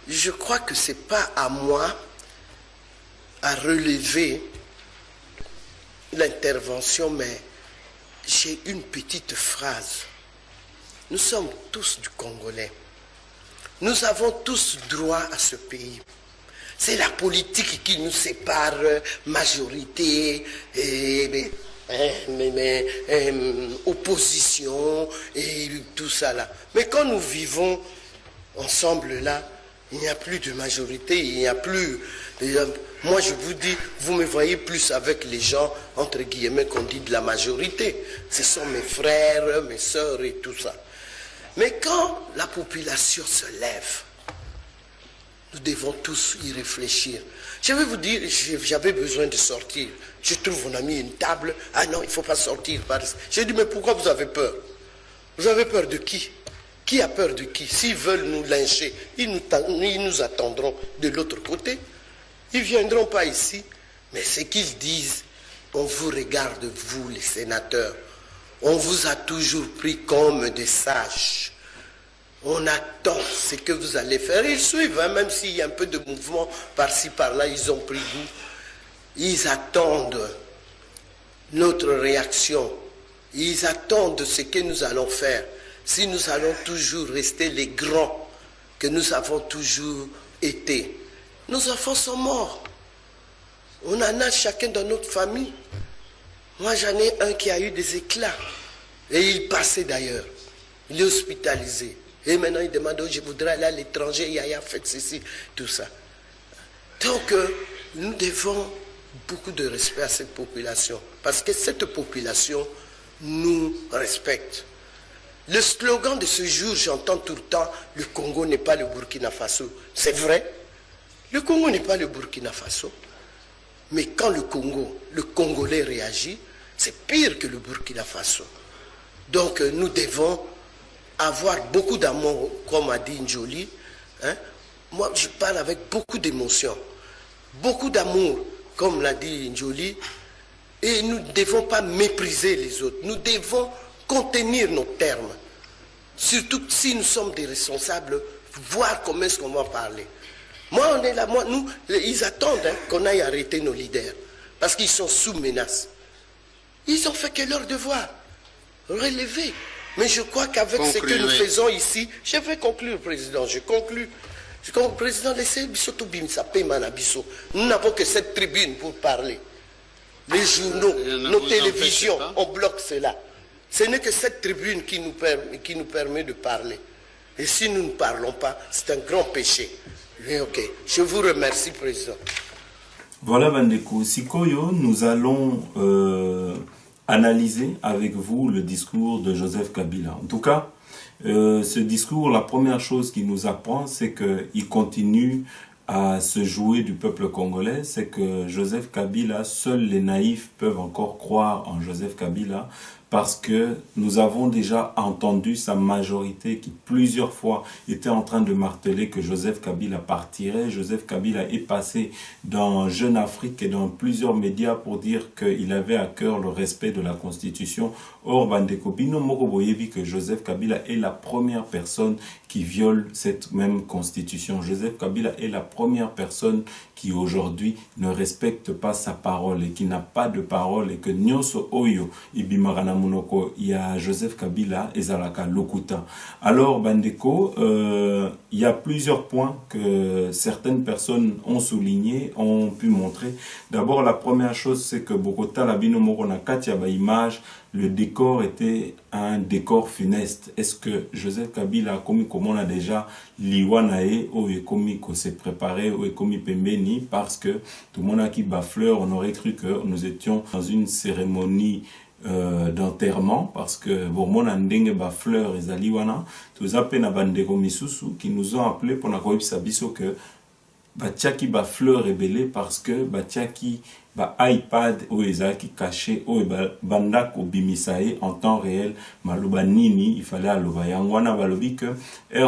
Je crois que ce n'est pas à moi à relever l'intervention, mais j'ai une petite phrase. Nous sommes tous du Congolais. Nous avons tous droit à ce pays. C'est la politique qui nous sépare, majorité, opposition et tout ça là. Mais quand nous vivons ensemble là, il n'y a plus de majorité, il n'y a plus... Moi, je vous dis, vous me voyez plus avec les gens, entre guillemets, qu'on dit de la majorité. Ce sont mes frères, mes sœurs et tout ça. Mais quand la population se lève, nous devons tous y réfléchir. Je vais vous dire, j'avais besoin de sortir. Je trouve, on a mis une table. Ah non, il ne faut pas sortir. J'ai dit, mais pourquoi vous avez peur? Vous avez peur de qui? Qui a peur de qui? S'ils veulent nous lyncher, ils nous attendront de l'autre côté. Ils ne viendront pas ici. Mais ce qu'ils disent, on vous regarde, vous les sénateurs. On vous a toujours pris comme des sages. On attend ce que vous allez faire. Ils suivent, hein, même s'il y a un peu de mouvement par-ci, par-là, ils ont pris goût. Ils attendent notre réaction. Ils attendent ce que nous allons faire. Si nous allons toujours rester les grands que nous avons toujours été, nos enfants sont morts. On en a chacun dans notre famille. Moi, j'en ai un qui a eu des éclats. Et il passait d'ailleurs. Il est hospitalisé. Et maintenant, il demande, oh, je voudrais aller à l'étranger, Yaya, faites ceci, tout ça. Donc, nous devons beaucoup de respect à cette population. Parce que cette population nous respecte. Le slogan de ce jour, j'entends tout le temps, le Congo n'est pas le Burkina Faso. C'est vrai, le Congo n'est pas le Burkina Faso. Mais quand le Congolais réagit, c'est pire que le Burkina Faso. Donc nous devons avoir beaucoup d'amour, comme a dit Njoli. Hein? Moi, je parle avec beaucoup d'émotion. Beaucoup d'amour, comme l'a dit Njoli. Et nous ne devons pas mépriser les autres. Nous devons contenir nos termes. Surtout si nous sommes des responsables, voir comment est-ce qu'on va parler. Moi, on est là, nous, ils attendent hein, qu'on aille arrêter nos leaders. Parce qu'ils sont sous menace. Ils ont fait que leur devoir. Relever. Mais je crois qu'avec ce que nous faisons ici, je vais conclure, Président, je conclue. Président, laissez Bissoto Bimsa Pemana Bisso. Nous n'avons que cette tribune pour parler. Les journaux, nos télévisions, on bloque cela. Ce n'est que cette tribune qui nous permet de parler. Et si nous ne parlons pas, c'est un grand péché. Mais ok, je vous remercie, Président. Voilà, Bandeko Sikoyo, nous allons analyser avec vous le discours de Joseph Kabila. En tout cas, ce discours, la première chose qu'il nous apprend, c'est qu'il continue à se jouer du peuple congolais, c'est que Joseph Kabila, seuls les naïfs peuvent encore croire en Joseph Kabila, parce que nous avons déjà entendu sa majorité qui plusieurs fois était en train de marteler que Joseph Kabila partirait. Joseph Kabila est passé dans Jeune Afrique et dans plusieurs médias pour dire qu'il avait à cœur le respect de la Constitution. Or, Bandeko Bino Moko Boyebi que Joseph Kabila est la première personne qui viole cette même Constitution. Joseph Kabila est la première personne qui aujourd'hui ne respecte pas sa parole et qui n'a pas de parole et que Nyonso Oyo Ibimarana Monoko, il y a Joseph Kabila et Zalaka Lokuta. Alors, Bandeko, il y a plusieurs points que certaines personnes ont souligné, ont pu montrer. D'abord, la première chose, c'est que Bokota Labino Morona Katia image, le décor était un décor funeste. Est-ce que Joseph Kabila, comme on a déjà Liwanae, ou comme qu'on s'est préparé, ou comme Pembeni, parce que tout le monde a qui bafleur, on aurait cru que nous étions dans une cérémonie d'enterrement, parce que bon, mon andenge bafleur et Zaliwana, tous appelés na bandeko misusu, qui nous ont appelé pour na sabiso que batiaki bafleur rebelle parce que batiaki ba iPad ou ezaki caché ou banda ko bimisae en temps réel maloba nini il fallait aloba yangwana balobi que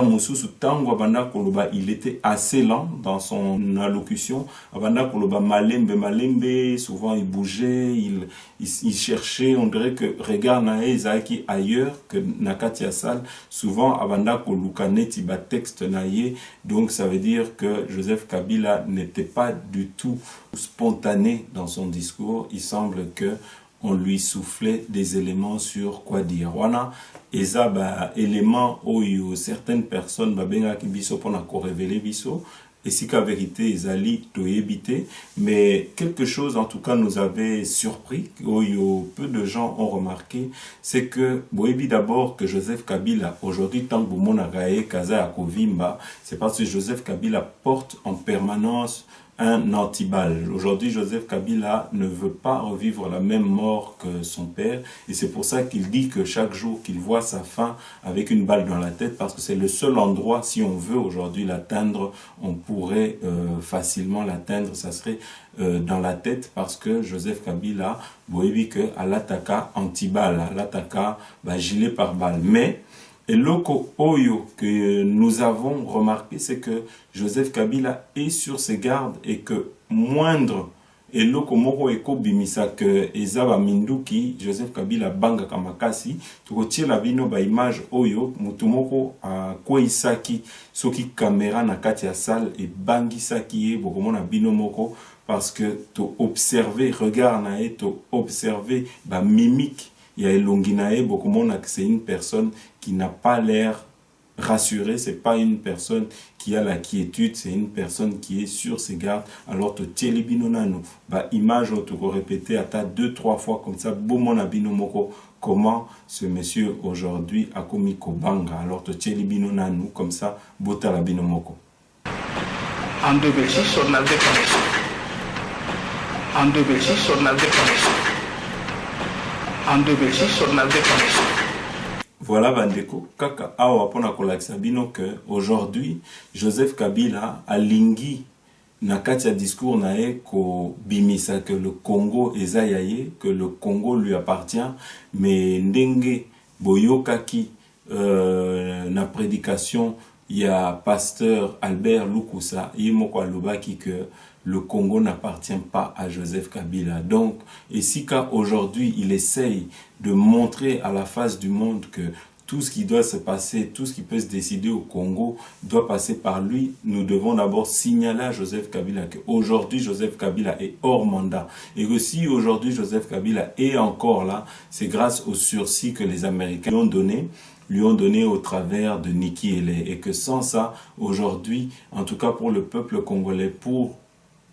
mususu tango banda ko loba il était assez lent dans son allocution banda ko loba malembe souvent il bougeait il cherchait, on dirait que regarde na ezaki ailleurs que nakatia sal souvent abanda ko lukaneti ba texte naie, donc ça veut dire que Joseph Kabila n'était pas du tout spontané dans son discours. Il semble que on lui soufflait des éléments sur quoi dire. Wana eza ba éléments où certaines personnes ba benga ki biso pona ko révéler biso et si qu'à vérité ezali to éviter, mais quelque chose en tout cas nous avait surpris, peu de gens ont remarqué, c'est que boyebi d'abord que Joseph Kabila aujourd'hui tant que bomona gae kaza ya kovimba, c'est parce que Joseph Kabila porte en permanence un antibal. Aujourd'hui, Joseph Kabila ne veut pas revivre la même mort que son père et c'est pour ça qu'il dit que chaque jour qu'il voit sa fin avec une balle dans la tête, parce que c'est le seul endroit, si on veut aujourd'hui l'atteindre, on pourrait facilement l'atteindre, ça serait dans la tête, parce que Joseph Kabila, vous voyez que à l'attaque anti-balle, à l'attaque gilet par balle. Mais et l'oko oyo que nous avons remarqué, c'est que Joseph Kabila est sur ses gardes et que moindre et l'oko moko eko bimisa que ezaba minduki Joseph Kabila banga kamakasi tukotie la bino ba image oyo mutumoko a kweisaki soki caméra na kati ya salle et bangisaki e bokomona bino moko parce que to observer regard na e to observer ba mimique. Il y a Elonginae, beaucoup de monde que c'est une personne qui n'a pas l'air rassurée, c'est pas une personne qui a la quiétude, c'est une personne qui est sur ses gardes. Alors, tu télébinonano, bah, image, tu peux répéter à ta 2-3 fois comme ça, boumona binomoko, comment ce monsieur aujourd'hui a commis Kobanga. Alors, tu télébinonano, comme ça, bota la binomoko. En 2006, on avait connaissance. En 2006, on avait connaissance. En 2006, on avait connaissance. Voilà, Bandeko, kaka awa pona kolakisa bino que aujourd'hui Joseph Kabila a lingi na kati ya discours nae ko bimisa que le Congo ezayaye, que le Congo lui appartient, mais ndenge boyokaki na prédication il y a pasteur Albert Lukusa yimoko alobaki que le Congo n'appartient pas à Joseph Kabila. Donc, et si aujourd'hui il essaye de montrer à la face du monde que tout ce qui doit se passer, tout ce qui peut se décider au Congo doit passer par lui, nous devons d'abord signaler à Joseph Kabila qu'aujourd'hui Joseph Kabila est hors mandat. Et que si aujourd'hui Joseph Kabila est encore là, c'est grâce au sursis que les Américains lui ont donné au travers de Nikki Haley. Et que sans ça, aujourd'hui, en tout cas pour le peuple congolais, pour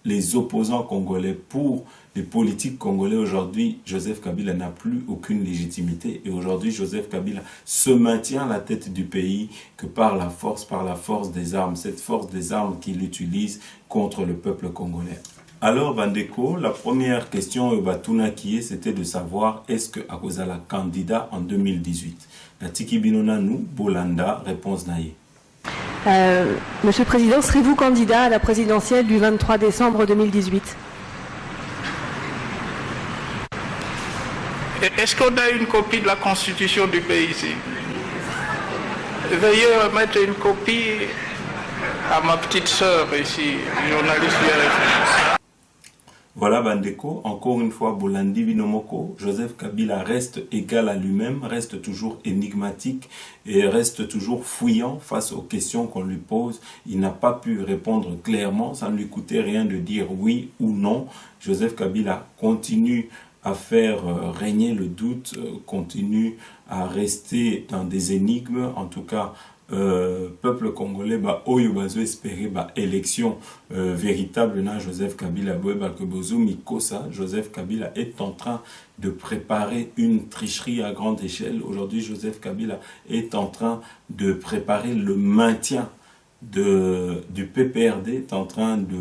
les opposants congolais, pour les politiques congolais, aujourd'hui, Joseph Kabila n'a plus aucune légitimité. Et aujourd'hui, Joseph Kabila se maintient à la tête du pays que par la force des armes. Cette force des armes qu'il utilise contre le peuple congolais. Alors, Bandeko, la première question Batuna qui c'était de savoir est-ce que Akozala candidat en 2018. La Tiki Binona nous, Bolanda, réponse naïe. Monsieur le Président, serez-vous candidat à la présidentielle du 23 décembre 2018 ? Est-ce qu'on a une copie de la constitution du pays ici? Veuillez remettre une copie à ma petite sœur ici, journaliste RFI. Voilà Bandeko, encore une fois, Bolandi Binomoko, Joseph Kabila reste égal à lui-même, reste toujours énigmatique et reste toujours fouillant face aux questions qu'on lui pose. Il n'a pas pu répondre clairement, ça ne lui coûtait rien de dire oui ou non. Joseph Kabila continue à faire régner le doute, continue à rester dans des énigmes, en tout cas peuple congolais oyo bazo espérer élection véritable na Joseph Kabila que bozo mikosa. Joseph Kabila est en train de préparer une tricherie à grande échelle. Aujourd'hui, Joseph Kabila est en train de préparer le maintien du PPRD, est en train de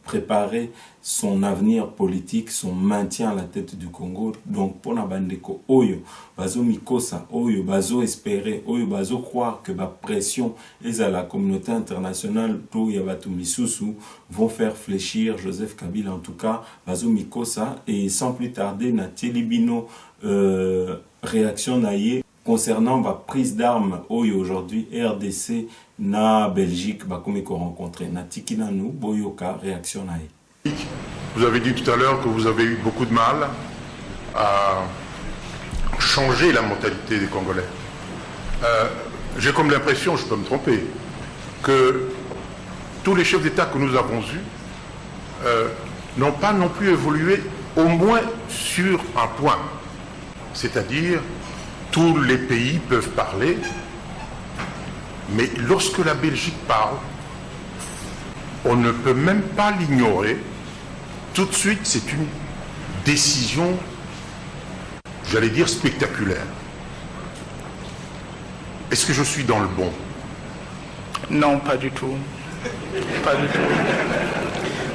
préparer son avenir politique, son maintien à la tête du Congo. Donc, pour Nabandeko, Oyo, Bazo Mikosa, Oyo, Bazo espérer, Oyo, Bazo croire que la pression et à la communauté internationale, tout Yabatu Misusu, vont faire fléchir Joseph Kabila, en tout cas, Bazo Mikosa, et sans plus tarder, Nathalie Bino, réaction naïe, concernant la prise d'armes aujourd'hui RDC na Belgique comme qu'on rencontré na tikina nous boyoka réaction naïe. Vous avez dit tout à l'heure que vous avez eu beaucoup de mal à changer la mentalité des Congolais. J'ai comme l'impression, je peux me tromper, que tous les chefs d'État que nous avons eus n'ont pas non plus évolué au moins sur un point, c'est-à-dire tous les pays peuvent parler, mais lorsque la Belgique parle, on ne peut même pas l'ignorer. Tout de suite, c'est une décision, j'allais dire, spectaculaire. Est-ce que je suis dans le bon? Non, pas du tout. Pas du tout.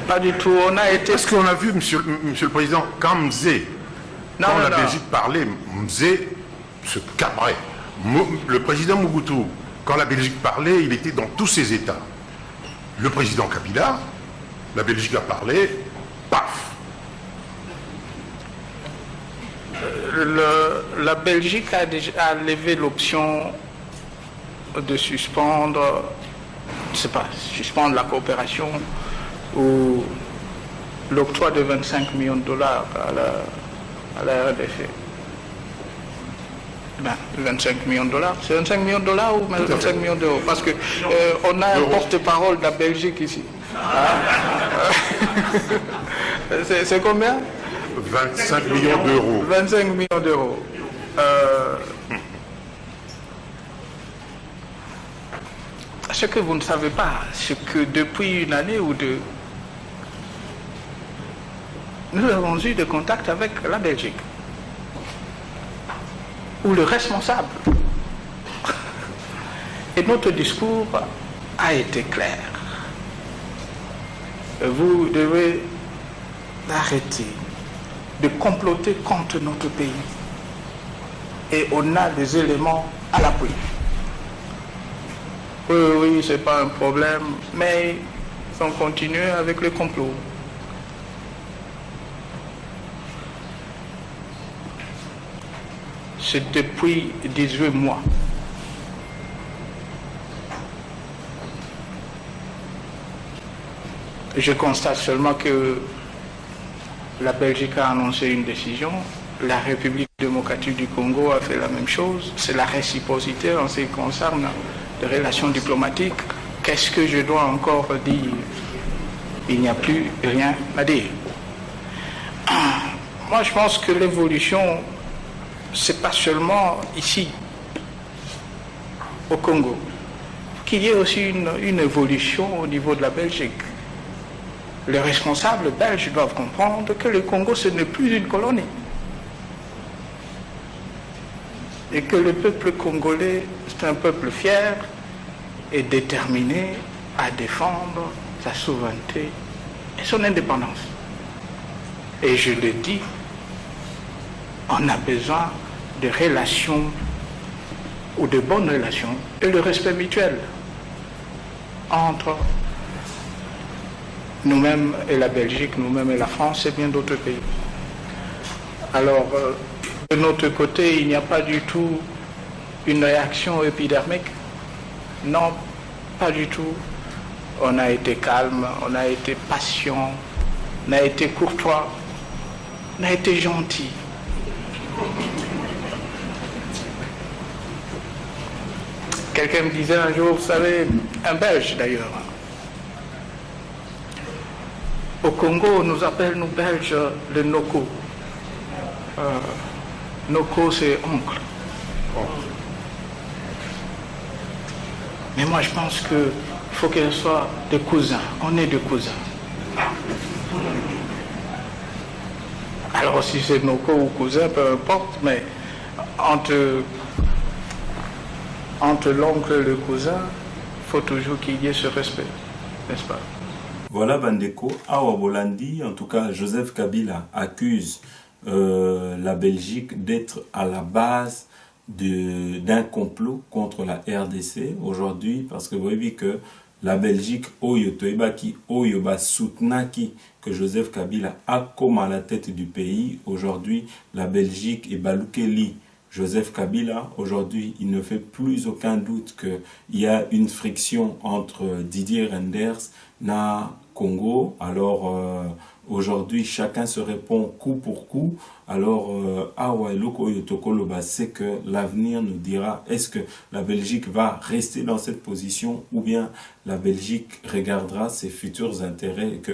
Pas du tout. On a été... Parce qu'on a vu, monsieur le Président, quand Mzé, quand la Belgique parlait, Mzé se cabrait. Le président Mobutu, quand la Belgique parlait, il était dans tous ses états. Le président Kabila, la Belgique a parlé, paf. La Belgique a levé l'option de suspendre, je ne sais pas, suspendre la coopération ou l'octroi de 25 millions de dollars à la RDC. Ben, 25 millions de dollars. C'est 25 millions de dollars ou 25 millions d'euros? Parce que on a un porte-parole de la Belgique ici. C'est combien? 25 millions d'euros. 25 millions d'euros. Ce que vous ne savez pas, c'est que depuis une année ou deux, nous avons eu des contacts avec la Belgique, ou le responsable. Et notre discours a été clair. Vous devez arrêter de comploter contre notre pays. Et on a des éléments à l'appui. Oui, c'est pas un problème, mais on continue avec le complot. C'est depuis 18 mois. Je constate seulement que la Belgique a annoncé une décision, la République démocratique du Congo a fait la même chose. C'est la réciprocité en ce qui concerne les relations diplomatiques. Qu'est-ce que je dois encore dire? Il n'y a plus rien à dire. Moi, je pense que l'évolution, c'est pas seulement ici, au Congo, qu'il y ait aussi une évolution au niveau de la Belgique. Les responsables belges doivent comprendre que le Congo, ce n'est plus une colonie. Et que le peuple congolais, c'est un peuple fier et déterminé à défendre sa souveraineté et son indépendance. Et je le dis, on a besoin de relations ou de bonnes relations et le respect mutuel entre nous-mêmes et la Belgique, nous-mêmes et la France et bien d'autres pays. Alors, De notre côté, il n'y a pas du tout une réaction épidermique. Non, pas du tout. On a été calme, on a été patient, on a été courtois, on a été gentil. Quelqu'un me disait un jour, vous savez, un Belge d'ailleurs, au Congo, on nous appelle, nous Belges, le Noko. Noko, c'est oncle. Mais moi, je pense qu'il faut qu'elle soit des cousins. On est des cousins. Alors, si c'est Noko ou cousin, peu importe, mais entre l'oncle et le cousin, il faut toujours qu'il y ait ce respect, n'est-ce pas? Voilà, Bandeko, Awa Bolandi, en tout cas, Joseph Kabila accuse la Belgique d'être à la base d'un complot contre la RDC aujourd'hui, parce que vous voyez que la Belgique, Oyo Toebaki, Oyo Soutenaki, que Joseph Kabila a comme à la tête du pays. Aujourd'hui, la Belgique et Baloukeli, Joseph Kabila, aujourd'hui, il ne fait plus aucun doute qu'il y a une friction entre Didier Reynders et Congo. Alors, aujourd'hui, chacun se répond coup pour coup. Alors, c'est que l'avenir nous dira, est-ce que la Belgique va rester dans cette position ou bien la Belgique regardera ses futurs intérêts et que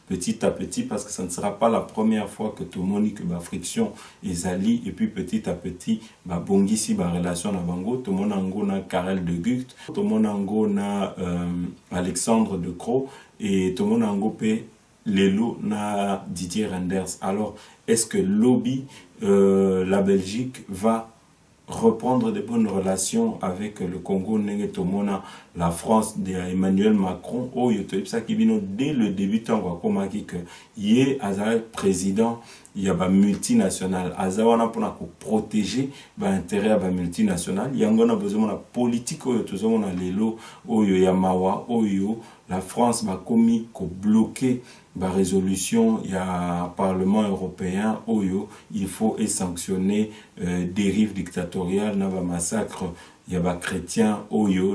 petit à petit, parce que ça ne sera pas la première fois que tout le monde que la friction est alliée et puis petit à petit, bongisi ba relation na bango, tout le monde na Karel de Gucht, tout le monde na Alexandre de Croo et tout le monde pe Lelo na Didier Reynders. Alors, est-ce que lobby, la Belgique va reprendre de bonnes relations avec le Congo, la France d'Emmanuel Macron, dès le début, on va commencer que il président, il y a un multinational, azawana pour protéger l'intérêt de multinational, il y a besoin de la politique, la France va commis bloquer la résolution, il y a un Parlement européen, il faut sanctionner dérives dictatoriales, il y a un massacre, il y a des chrétiens,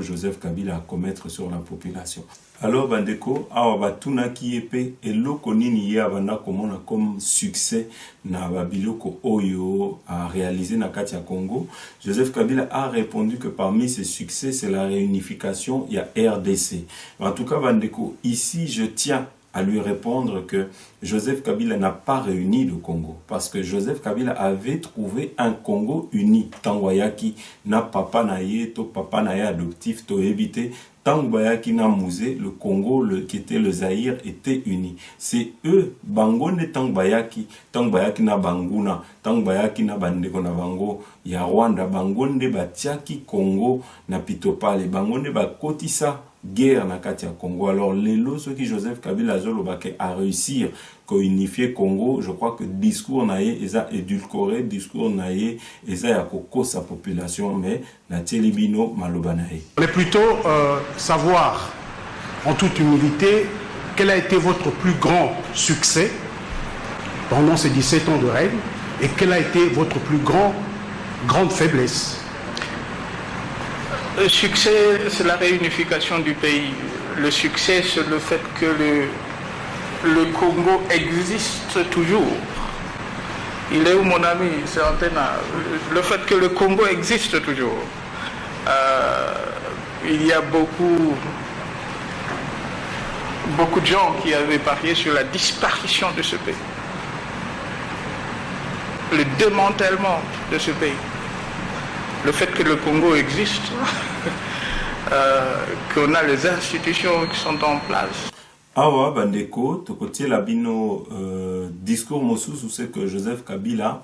Joseph Kabila à commettre sur la population. Alors, Bandeko, awa tuna kiepe eloko nini ye abanda komona comme succès na babiloko oyo a réalisé na Katia Congo. Joseph Kabila a répondu que parmi ses succès, c'est la réunification, il y a RDC. En tout cas, Bandeko, ici, je tiens à lui répondre que Joseph Kabila n'a pas réuni le Congo. Parce que Joseph Kabila avait trouvé un Congo uni. Tangwayaki na papa na ye, to papa na ye adoptif, to éviter. Tangwayaki na Mouzé, le Congo qui était le Zaïre était uni. C'est eux, Bangonde Tangwayaki na Banguna, Tangwayaki na Bandeko na Bango, ya Rwanda, Bangonde Batiaki Congo na Pitopale, Bangonde Bakotisa guerre na Katia Congo. Alors, ceux qui Joseph Kabila Zolobake a réussi à unifier Congo, je crois que discours naïe est édulcoré, discours naïe est à coco sa population, mais na Télébino Malobanaï. On est plutôt savoir, en toute humilité, quel a été votre plus grand succès pendant ces 17 ans de règne et quelle a été votre plus grande faiblesse. Le succès, c'est la réunification du pays. Le succès, c'est le fait que le Congo existe toujours. Il est où, mon ami? C'est Antena. Le fait que le Congo existe toujours. Il y a beaucoup de gens qui avaient parié sur la disparition de ce pays. Le démantèlement de ce pays. Le fait que le Congo existe, qu'on a les institutions qui sont en place. Awa Bandeko, Tokotie Labino, discours Mossous, c'est que Joseph Kabila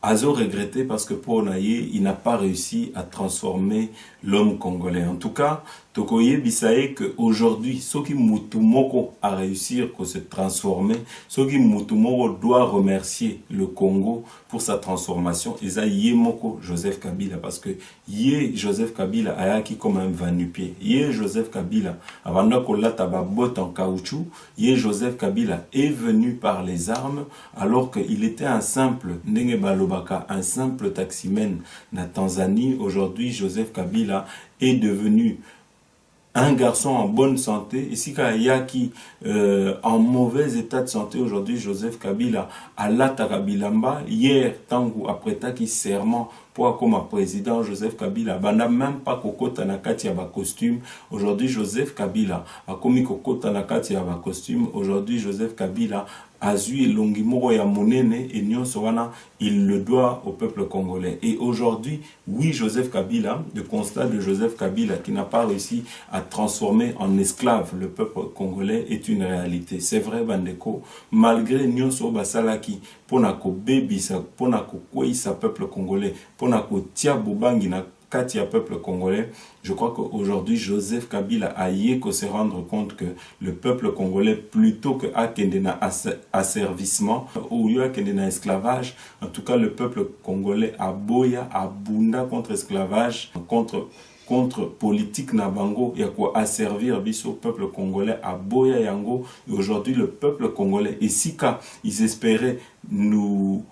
a regretté parce que pour Naye, il n'a pas réussi à transformer l'homme congolais. En tout cas, Tokoye Bisaye que aujourd'hui, ceux qui Mutumoko a réussi à se transformer, ceux qui Mutumoko doit remercier le Congo pour sa transformation, et ça Yemoko Joseph Kabila, parce que Yé Joseph Kabila a acquis comme un vanupier. Yé Joseph Kabila, avant de taba botte en caoutchouc, Yé Joseph Kabila est venu par les armes, alors qu'il était un simple Ndenge Balobaka, un simple taximène na Tanzanie. Aujourd'hui, Joseph Kabila est devenu un garçon en bonne santé. Ici, il y a qui en mauvais état de santé aujourd'hui, Joseph Kabila, à l'Atakabilamba, hier, tangu après taki serment pour comme président Joseph Kabila, bana même pas kokota na kati ya ba costume. Aujourd'hui, Joseph Kabila a komi kokota na kati ya ba costume. Aujourd'hui, Joseph Kabila Azui Longimoro ya Monene et Nyon Sorana, il le doit au peuple congolais. Et aujourd'hui, oui, Joseph Kabila, le constat de Joseph Kabila qui n'a pas réussi à transformer en esclave le peuple congolais est une réalité. C'est vrai, Bandeko, malgré Nyon Sobasalaki, Ponako Bebisa, Ponako Kweisa peuple congolais, Ponako Tia Bobangi na Katia peuple congolais, je crois qu'aujourd'hui Joseph Kabila a yéko se rendre compte que le peuple congolais, plutôt que akendena asservissement ou akendena esclavage, en tout cas le peuple congolais a boya, a bunda contre esclavage, contre politique na bango, il y a quoi asservir biso peuple congolais à boya yango. Et aujourd'hui le peuple congolais, et si cas ils espéraient nous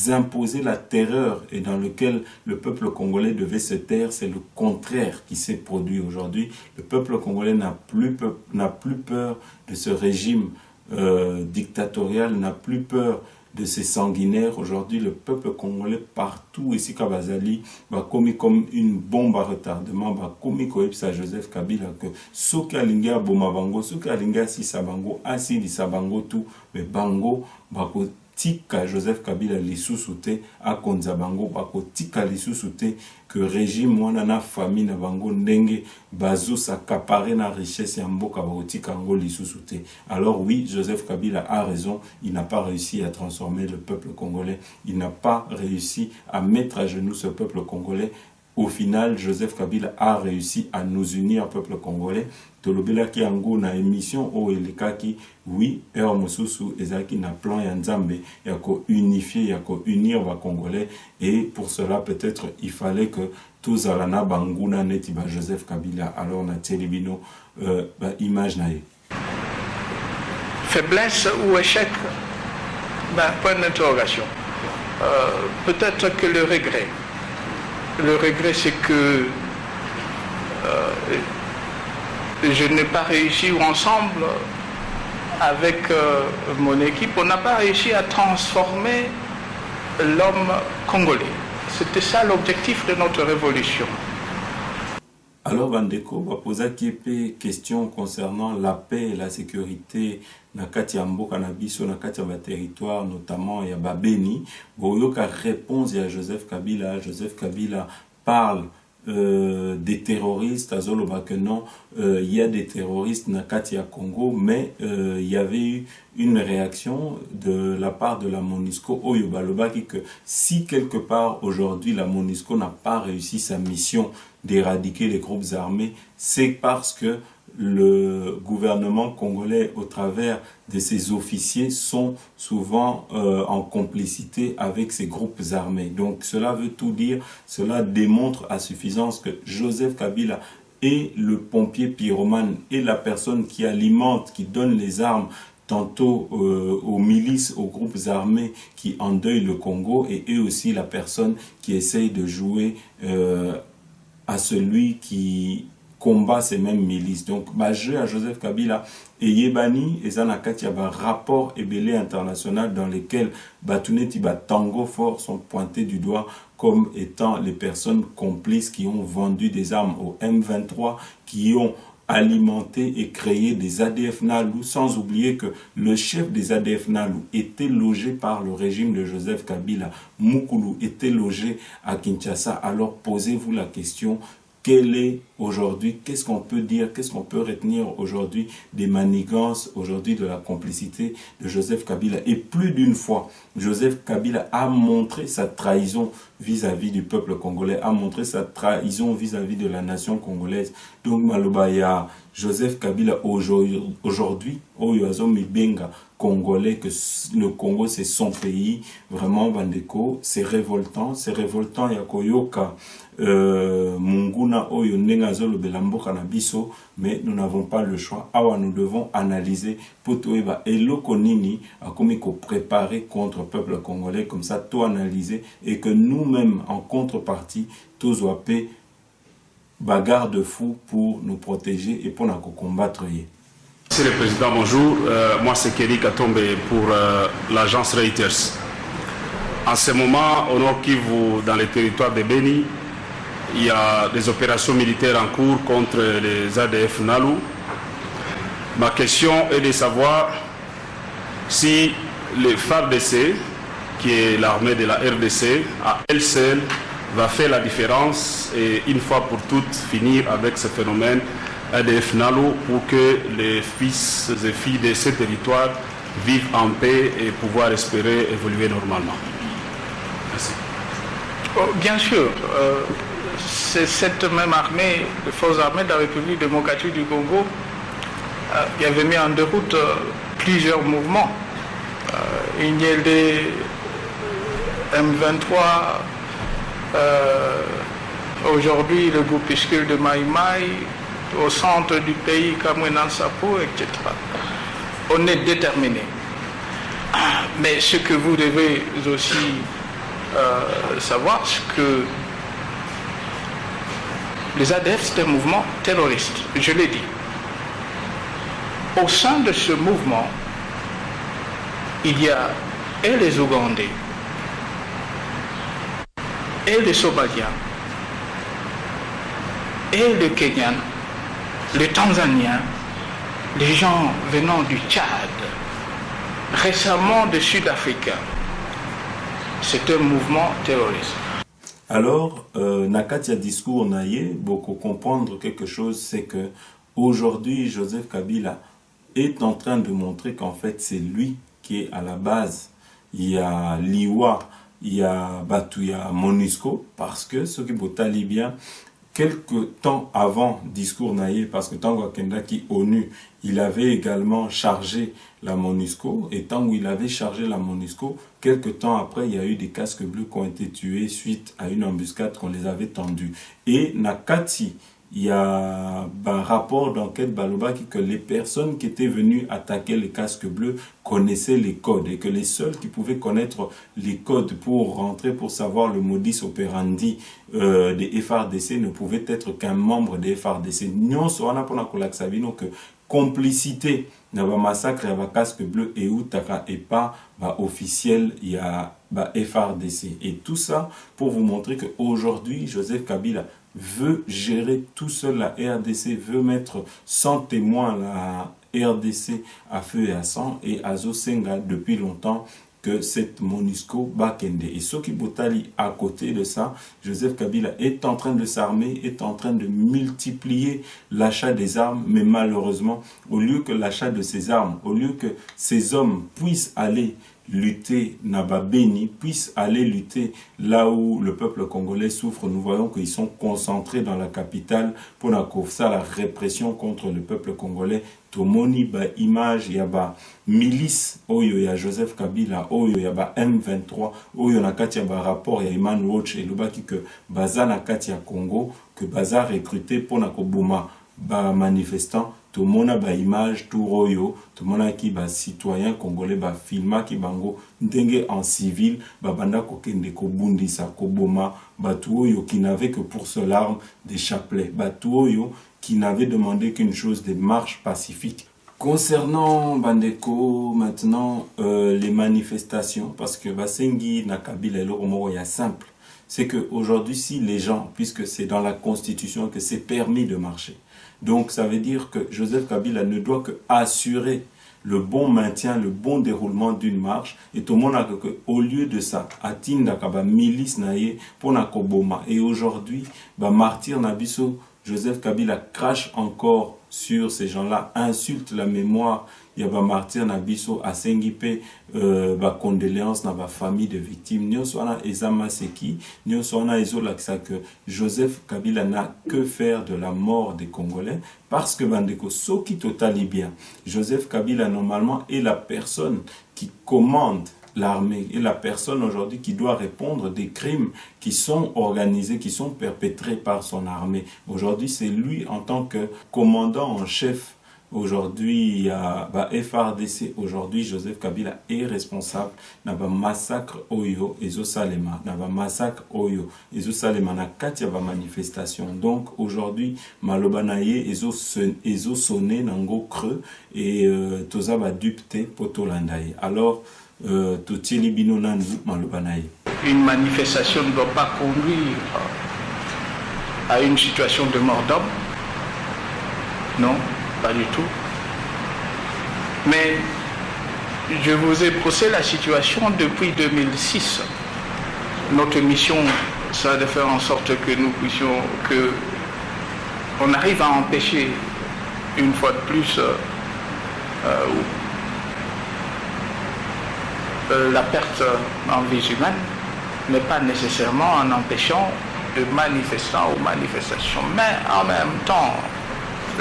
imposer la terreur et dans lequel le peuple congolais devait se taire, c'est le contraire qui s'est produit aujourd'hui. Le peuple congolais n'a plus peur de ce régime dictatorial, n'a plus peur de ces sanguinaires. Aujourd'hui, le peuple congolais partout ici Kabazali va commis comme une bombe à retardement, va commis comme ça Joseph Kabila que soki alinga boma bango, soki alinga si sabango, asi di sabango tout, mais bango va tika Joseph Kabila lisusu a konza bango bako tika lisusu que régime wana na famille na bango ndenge bazo s'accaparer na richesse ya mboka bako tika ngo lisusu. Alors oui, Joseph Kabila a raison, il n'a pas réussi à transformer le peuple congolais, il n'a pas réussi à mettre à genoux ce peuple congolais. Au final, Joseph Kabila a réussi à nous unir, peuple congolais. Tolobela ki ango na émission o elekaki, oui, eo mosusu ezaki na plan ya Nzambe ya ko unifier, ya ko unir ba congolais, et pour cela peut-être il fallait que tous alana banguna neti ba Joseph Kabila. Alors na telebino ba image na ye. Faiblesse ou échec, point d'interrogation. Peut-être que le regret. Le regret, c'est que je n'ai pas réussi, ou ensemble, avec mon équipe, on n'a pas réussi à transformer l'homme congolais. C'était ça l'objectif de notre révolution. Alors, Bandeko va poser quelques questions concernant la paix et la sécurité na kati ya mboka na biso, na kati ya ba territoire, notamment ya Babeni. Boyoka réponse à Joseph Kabila. Joseph Kabila parle des terroristes, à Zoloba que non, il y a des terroristes na kati ya Congo, mais il y avait eu une réaction de la part de la MONUSCO Oyo Balobaki que si quelque part aujourd'hui la MONUSCO n'a pas réussi sa mission d'éradiquer les groupes armés, c'est parce que le gouvernement congolais, au travers de ses officiers, sont souvent en complicité avec ces groupes armés. Donc cela veut tout dire, cela démontre à suffisance que Joseph Kabila est le pompier pyromane, et la personne qui alimente, qui donne les armes tantôt aux milices, aux groupes armés qui endeuillent le Congo, et eux aussi la personne qui essaye de jouer à celui qui combat ces mêmes milices. Donc, jeu à Joseph Kabila et Yebani et Zanakati, il y a un rapport ébélé international dans lequel Batuneti Tango Fort sont pointés du doigt comme étant les personnes complices qui ont vendu des armes au M23, qui ont alimenté et créé des ADF Nalou, sans oublier que le chef des ADF Nalou était logé par le régime de Joseph Kabila. Mukulu était logé à Kinshasa. Alors posez-vous la question, quel est aujourd'hui, qu'est-ce qu'on peut dire, qu'est-ce qu'on peut retenir aujourd'hui des manigances, aujourd'hui de la complicité de Joseph Kabila. Et plus d'une fois, Joseph Kabila a montré sa trahison vis-à-vis du peuple congolais, a montré sa trahison vis-à-vis de la nation congolaise. Donc Malobaya, Joseph Kabila aujourd'hui, Oyoazo Mibenga, congolais, que le Congo c'est son pays, vraiment Bandeko, c'est révoltant, Yakoyoka, Munguna Oyo Nengazolo Belamboka Nabiso, mais nous n'avons pas le choix. Awa, nous devons analyser pour Toeba et Lokonini, à comme il faut préparer contre le peuple congolais, comme ça, tout analyser, et que nous-mêmes, en contrepartie, tous paix, bagarre de fou pour nous protéger et pour nous combattre. Monsieur le Président, bonjour. Moi, c'est Kelly Katombe pour l'agence Reuters. En ce moment, au Nord Kivu, dans le territoire de Beni, il y a des opérations militaires en cours contre les ADF Nalu. Ma question est de savoir si le FARDC, qui est l'armée de la RDC, à elle seule, va faire la différence et une fois pour toutes finir avec ce phénomène ADF Nalu pour que les fils et filles de ce territoire vivent en paix et pouvoir espérer évoluer normalement. Merci. Oh, bien sûr, c'est cette même armée, les forces armées de la République démocratique du Congo, qui avait mis en déroute plusieurs mouvements. INYLD, M23, aujourd'hui le groupuscule de Maï Maï, au centre du pays, Kamwenan Sapo, etc. On est déterminé. Mais ce que vous devez aussi savoir, c'est que les ADF, c'est un mouvement terroriste, je l'ai dit. Au sein de ce mouvement, il y a et les Ougandais, et les Somaliens, et les Kenyans, les Tanzaniens, les gens venant du Tchad, récemment des Sud-Africains. C'est un mouvement terroriste. Alors, Nakatia discours naïe, beaucoup comprendre quelque chose, c'est que aujourd'hui, Joseph Kabila est en train de montrer qu'en fait, c'est lui qui est à la base. Il y a l'Iwa, il y a Batouya MONUSCO, parce que ce qui est talibien, quelques temps avant discours naïe, parce que Tango Kendaki ONU, il avait également chargé la MONUSCO, et tant qu'il avait chargé la MONUSCO, quelques temps après, il y a eu des casques bleus qui ont été tués suite à une embuscade qu'on les avait tendus. Et Nakati, il y a un rapport d'enquête Balobaki que les personnes qui étaient venues attaquer les casques bleus connaissaient les codes et que les seuls qui pouvaient connaître les codes pour rentrer, pour savoir le modus operandi des FRDC ne pouvaient être qu'un membre des FRDC. Nous, on a pour la que complicité dans le massacre à casque bleu et Outaka et pas officiel, il y a FRDC. Et tout ça pour vous montrer qu'aujourd'hui, Joseph Kabila veut gérer tout seul la RDC, veut mettre sans témoin la RDC à feu et à sang, et Azo Senga depuis longtemps que cette MONUSCO Bakende. Et Soki Botali, à côté de ça, Joseph Kabila est en train de s'armer, est en train de multiplier l'achat des armes, mais malheureusement, au lieu que l'achat de ces armes, au lieu que ces hommes puissent aller lutter Nababeni, puissent aller lutter là où le peuple congolais souffre, nous voyons qu'ils sont concentrés dans la capitale pour ça la répression contre le peuple congolais. Tomoni ba image yaba milice oyo ya Joseph Kabila oyo yaba M23 oyo nakati ya ba rapport ya Human Watch et lobaki que baza nakati ya Congo que baza recruté pour nakoboma ba manifestant. Tout le monde a ba image tout royo, tout le monde a qui ba citoyen congolais ba filma qui bango ndenge en civil ba banda ko kende ko bundisa ko boma ba tuoyo qui n'avait que pour seule arme des chapelets, ba tuoyo qui n'avait demandé qu'une chose, des marches pacifiques. Concernant Bandeko maintenant les manifestations, parce que Basengi Nakabila et Loromo est simple, c'est que aujourd'hui si les gens, puisque c'est dans la constitution que c'est permis de marcher. Donc ça veut dire que Joseph Kabila ne doit que assurer le bon maintien, le bon déroulement d'une marche. Et tout le monde a que au lieu de ça, atinda kaba milice naie pour na koboma. Et aujourd'hui, martyr Nabiso, Joseph Kabila crache encore sur ces gens-là, insulte la mémoire. Il y a martyr Nabiso à Sengipe, condoléances dans la famille de victimes. Nous sommes Ezama Seki, nous sommes Ezolaksa que Joseph Kabila n'a que faire de la mort des Congolais parce que Bandeko Soki Totali bien. Joseph Kabila normalement est la personne qui commande l'armée et la personne aujourd'hui qui doit répondre des crimes qui sont organisés, qui sont perpétrés par son armée. Aujourd'hui, c'est lui en tant que commandant en chef. Aujourd'hui, il y a FRDC. Aujourd'hui, Joseph Kabila est responsable d'un massacre Oyo et Zosalema. D'un massacre Oyo et Zosalema. Na katia ba manifestation. Donc, aujourd'hui, Malobanaye et Sonné nango creux et toza ba dupte potolandaye. Alors, Totili bino nandu Malobanaye. Une manifestation ne doit pas conduire à une situation de mort d'homme. Non. Pas du tout. Mais je vous ai posé la situation depuis 2006. Notre mission, c'est de faire en sorte que nous puissions, on arrive à empêcher une fois de plus la perte en vie humaine, mais pas nécessairement en empêchant de manifestants ou manifestations. Mais en même temps,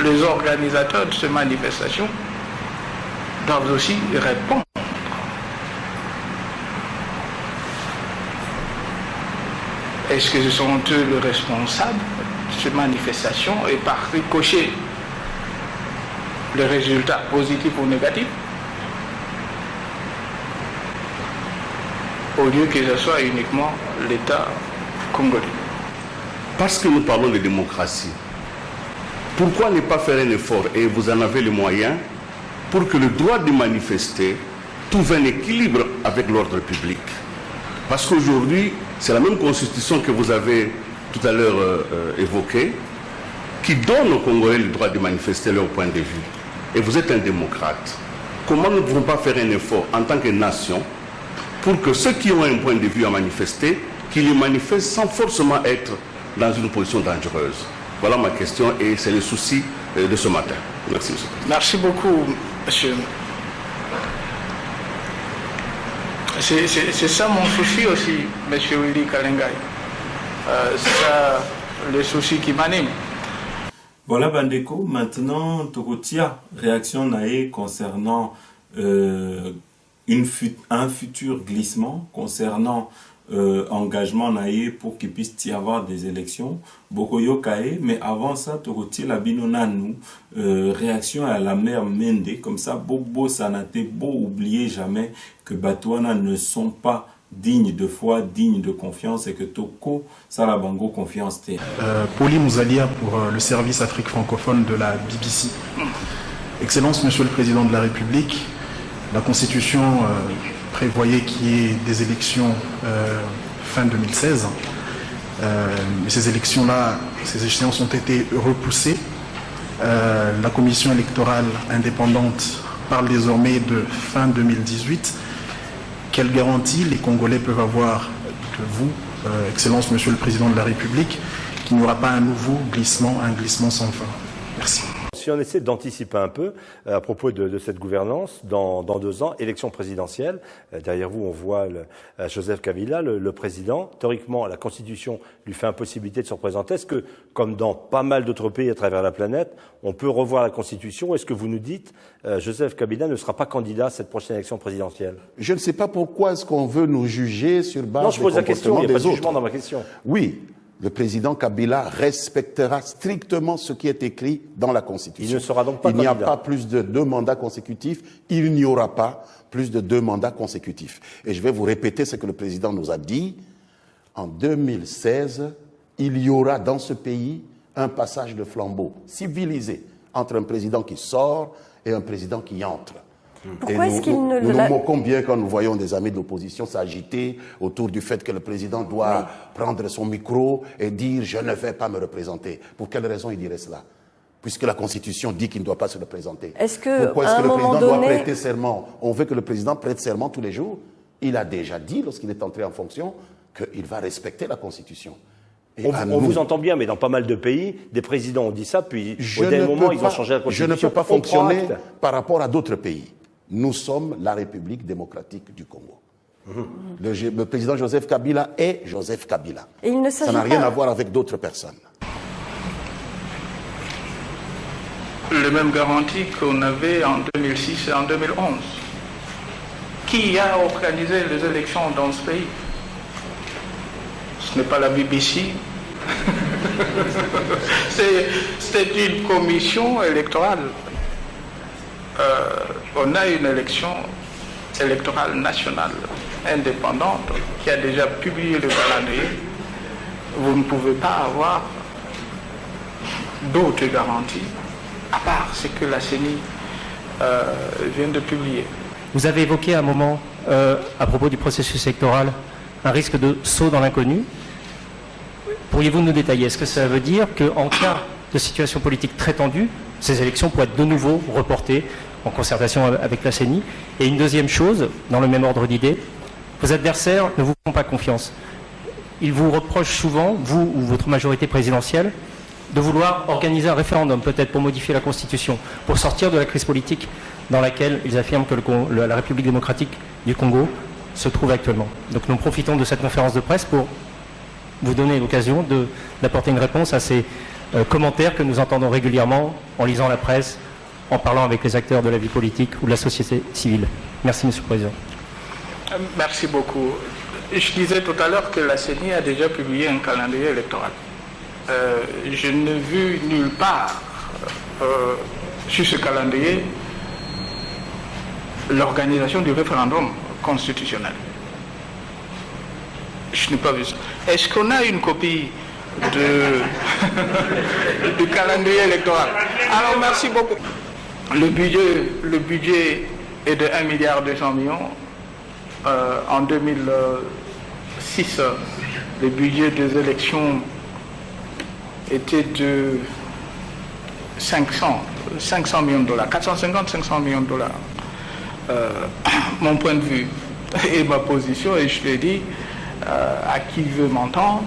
les organisateurs de ces manifestations doivent aussi répondre. Est-ce que ce sont eux les responsables de ces manifestations et par ricochet les résultats positifs ou négatifs, au lieu que ce soit uniquement l'État congolais? Parce que nous parlons de démocratie. Pourquoi ne pas faire un effort, et vous en avez les moyens, pour que le droit de manifester trouve un équilibre avec l'ordre public? Parce qu'aujourd'hui, c'est la même constitution que vous avez tout à l'heure évoquée, qui donne aux Congolais le droit de manifester leur point de vue. Et vous êtes un démocrate. Comment nous ne pouvons pas faire un effort en tant que nation pour que ceux qui ont un point de vue à manifester, qu'ils le manifestent sans forcément être dans une position dangereuse? Voilà ma question et c'est le souci de ce matin. Merci, monsieur. Merci beaucoup, monsieur. C'est ça mon souci aussi, monsieur Willy Kalengai. C'est ça le souci qui m'anime. Voilà, Bandeko. Maintenant, Tokotia, réaction naïe concernant un futur glissement, concernant engagement naïe pour qu'il puisse y avoir des élections. Bokoyo Kae, mais avant ça, Tokotia la binonanu, réaction à la mère Mende, comme ça, Bobo Sanate, beau oublier jamais que Batouana ne sont pas dignes de foi, dignes de confiance et que Toko Salabango confiance. Pauli Mouzalia pour le service Afrique francophone de la BBC. Excellence, Monsieur le Président de la République, la Constitution prévoyait qu'il y ait des élections fin 2016. Mais ces élections-là, ces échéances ont été repoussées. La Commission électorale indépendante parle désormais de fin 2018. Quelle garantie les Congolais peuvent avoir de vous, Excellence, Monsieur le Président de la République, qu'il n'y aura pas un nouveau glissement, un glissement sans fin? Merci. Si on essaie d'anticiper un peu à propos de cette gouvernance, dans 2 ans, élection présidentielle, derrière vous on voit Joseph Kabila, le président. Théoriquement, la Constitution lui fait impossibilité de se représenter. Est-ce que, comme dans pas mal d'autres pays à travers la planète, on peut revoir la Constitution? Est-ce que vous nous dites Joseph Kabila ne sera pas candidat à cette prochaine élection présidentielle? Je ne sais pas pourquoi est-ce qu'on veut nous juger sur base non, je pose des la question, il n'y a pas de jugement dans ma question. Oui. Le président Kabila respectera strictement ce qui est écrit dans la Constitution. Il ne sera donc pas candidat. Il n'y a pas plus de 2 mandats consécutifs. Il n'y aura pas plus de 2 mandats consécutifs. Et je vais vous répéter ce que le président nous a dit. En 2016, il y aura dans ce pays un passage de flambeau civilisé entre un président qui sort et un président qui entre. Pourquoi est-ce qu'il ne nous moquons bien quand nous voyons des amis de l'opposition s'agiter autour du fait que le président doit prendre son micro et dire « je ne vais pas me représenter ». Pour quelle raison il dirait cela? puisque la Constitution dit qu'il ne doit pas se représenter. Est-ce que, pourquoi est-ce que le président doit prêter serment? On veut que le président prête serment tous les jours. Il a déjà dit, lorsqu'il est entré en fonction, qu'il va respecter la Constitution. Et on vous entend bien, mais dans pas mal de pays, des présidents ont dit ça, puis au dernier moment, ils ont changé la Constitution. Je ne peux pas fonctionner par rapport à d'autres pays. Nous sommes la République démocratique du Congo. Le président Joseph Kabila est Joseph Kabila. Et il ne ça n'a rien à voir avec d'autres personnes. Les mêmes garanties qu'on avait en 2006 et en 2011. Qui a organisé les élections dans ce pays? Ce n'est pas la BBC. C'est une commission électorale. On a une élection électorale nationale indépendante qui a déjà publié le calendrier. Vous ne pouvez pas avoir d'autres garanties à part ce que la CENI vient de publier. Vous avez évoqué à un moment, à propos du processus électoral, un risque de saut dans l'inconnu. Pourriez-vous nous détailler? Est-ce que ça veut dire qu'en cas de situation politique très tendue, ces élections pourraient être de nouveau reportées en concertation avec la CENI? Et une deuxième chose, dans le même ordre d'idée, vos adversaires ne vous font pas confiance. Ils vous reprochent souvent, vous ou votre majorité présidentielle, de vouloir organiser un référendum, peut-être pour modifier la Constitution, pour sortir de la crise politique dans laquelle ils affirment que la République démocratique du Congo se trouve actuellement. Donc nous profitons de cette conférence de presse pour vous donner l'occasion d'apporter une réponse à ces commentaires que nous entendons régulièrement en lisant la presse, en parlant avec les acteurs de la vie politique ou de la société civile. Merci, Monsieur le Président. Merci beaucoup. Je disais tout à l'heure que la CENI a déjà publié un calendrier électoral. Je n'ai vu nulle part sur ce calendrier l'organisation du référendum constitutionnel. Je n'ai pas vu ça. Est-ce qu'on a une copie du calendrier électoral? Alors, merci beaucoup. Le budget est de 1,2 milliard. En 2006, le budget des élections était de 500 millions de dollars, 450-500 millions de dollars. Mon point de vue et ma position, et je l'ai dit à qui veut m'entendre,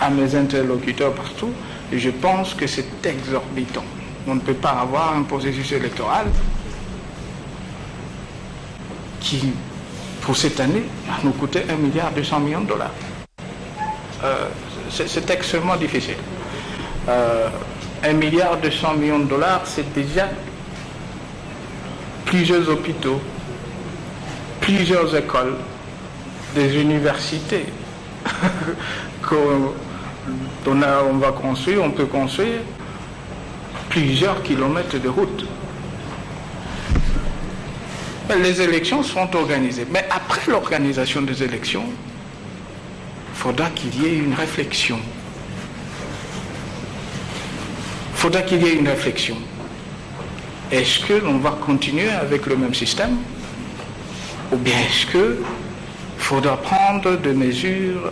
à mes interlocuteurs partout, je pense que c'est exorbitant. On ne peut pas avoir un processus électoral qui, pour cette année, va nous coûter 1,2 milliard de dollars. C'est extrêmement difficile. 1,2 milliard de dollars, c'est déjà plusieurs hôpitaux, plusieurs écoles, des universités qu'on va construire, on peut construire plusieurs kilomètres de route. Mais les élections sont organisées. Mais après l'organisation des élections, il faudra qu'il y ait une réflexion. Il faudra qu'il y ait une réflexion. Est-ce que l'on va continuer avec le même système? Ou bien est-ce qu'il faudra prendre des mesures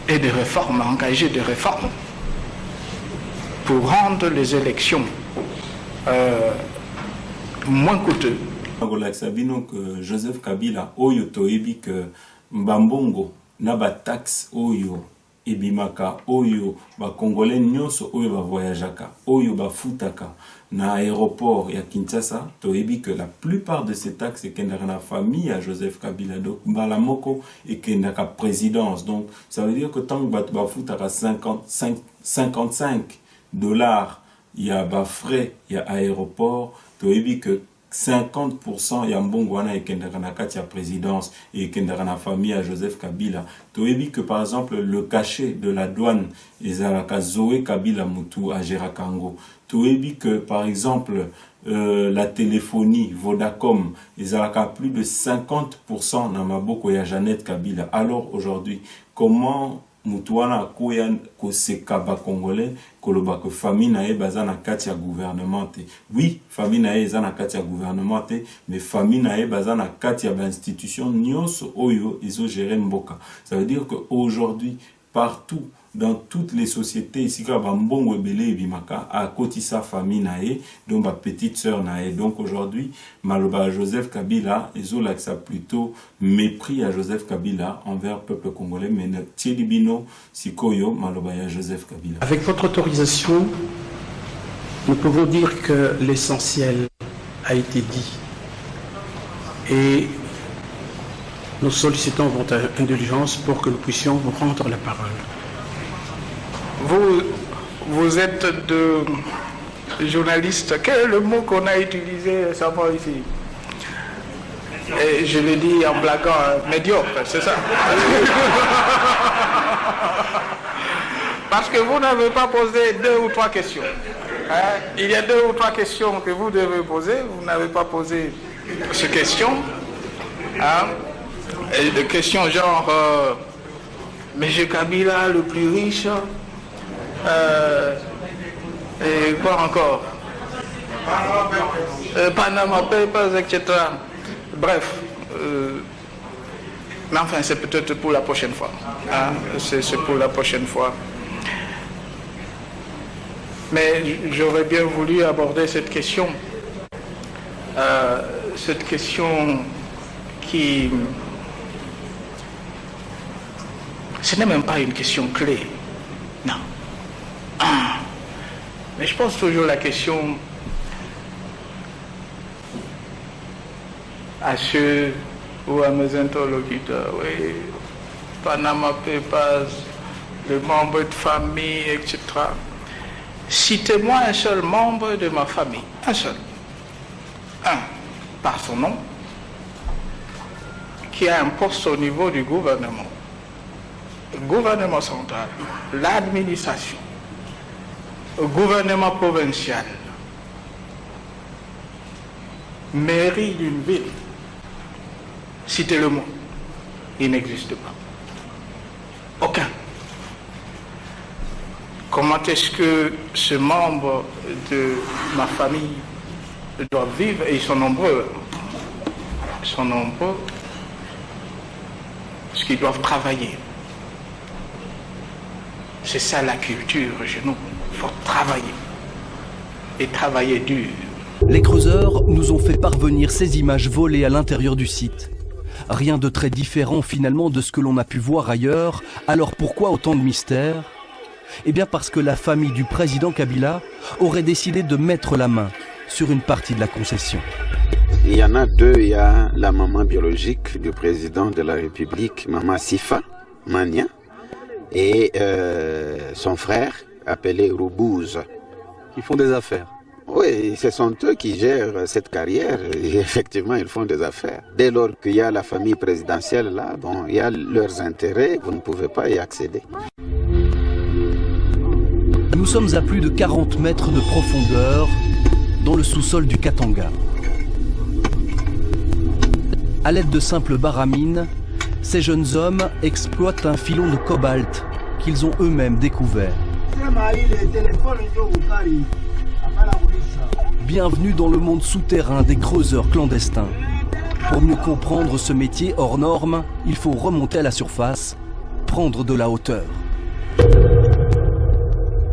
et des réformes, engager des réformes pour rendre les élections moins coûteuses? Que Joseph Kabila, Oyo Toebi, que Mbambongo, Naba tax Oyo, Ebimaka, Oyo, ba Congolais nyonso, Oyo ba voyageaka, Oyo ba futaka, na aéroport ya Kinshasa, Toebi que la plupart de ces taxes est dans la famille à Joseph Kabila, donc Balamoko et Kendaka présidence. Donc ça veut dire que tant que ba futaka 55 dollars, il y a ba frais, il y a aéroport, Toebi que 50% ya mbongo wana ekendaka na kati ya présidence et ekendaka na famille à Joseph Kabila. Toyebi que par exemple le cachet de la douane ezalaka Zoé Kabila Mutu à Gerakango. Toyebi que par exemple la téléphonie Vodacom ezalaka plus de 50% na maboko ya Jeannette Kabila. Alors aujourd'hui, comment Mutuana koya koseka ba Congolais koloba que famille na e baza na kati ya gouvernement te. Oui, famille na e za na kati ya gouvernement te, mais famille na e baza na kati ya ba institution nyonso oyo izo gérer mboka. Ça veut dire que aujourd'hui partout dans toutes les sociétés ici ka bambongo ebele ebimaka a kotisa famille nae donc ba petite sœur nae. Donc aujourd'hui maloba Joseph Kabila ezolakisa plutôt mépris à Joseph Kabila envers le peuple congolais, mais Tielibino Sikoyo maloba ya Joseph Kabila. Avec votre autorisation, nous pouvons dire que l'essentiel a été dit et nous sollicitons votre indulgence pour que nous puissions vous rendre la parole. Vous êtes de journaliste. Quel est le mot qu'on a utilisé récemment ici? Et je le dis en blaguant, médiocre, c'est ça. Parce que vous n'avez pas posé 2 ou 3 questions. Hein? Il y a 2 ou 3 questions que vous devez poser. Vous n'avez pas posé ces questions. Hein? Et des questions genre M. Kabila le plus riche, et quoi encore, Panama Papers, etc. Bref, mais enfin c'est peut-être pour la prochaine fois. Hein? C'est pour la prochaine fois. Mais j'aurais bien voulu aborder cette question qui... Ce n'est même pas une question clé, non. Mais je pose toujours la question à ceux ou à mes interlocuteurs, oui, Panama Papers, les membres de famille, etc. Citez-moi un seul membre de ma famille, un seul, par son nom, qui a un poste au niveau du gouvernement. Le gouvernement central, l'administration, le gouvernement provincial, mairie d'une ville, citez le mot, il n'existe pas. Aucun. Comment est-ce que ce membre de ma famille doit vivre? Et ils sont nombreux. Ils sont nombreux. Parce qu'ils doivent travailler. C'est ça la culture chez nous. Il faut travailler. Et travailler dur. Les creuseurs nous ont fait parvenir ces images volées à l'intérieur du site. Rien de très différent finalement de ce que l'on a pu voir ailleurs. Alors pourquoi autant de mystères? Eh bien parce que la famille du président Kabila aurait décidé de mettre la main sur une partie de la concession. Il y en a 2, il y a la maman biologique du président de la République, Maman Sifa Mania, et son frère appelé Roubouze. Qui font des affaires. Oui, ce sont eux qui gèrent cette carrière et effectivement ils font des affaires. Dès lors qu'il y a la famille présidentielle là, bon, il y a leurs intérêts, vous ne pouvez pas y accéder. Nous sommes à plus de 40 mètres de profondeur dans le sous-sol du Katanga. À l'aide de simples baramines, ces jeunes hommes exploitent un filon de cobalt qu'ils ont eux-mêmes découvert. Bienvenue dans le monde souterrain des creuseurs clandestins. Pour mieux comprendre ce métier hors norme, il faut remonter à la surface, prendre de la hauteur.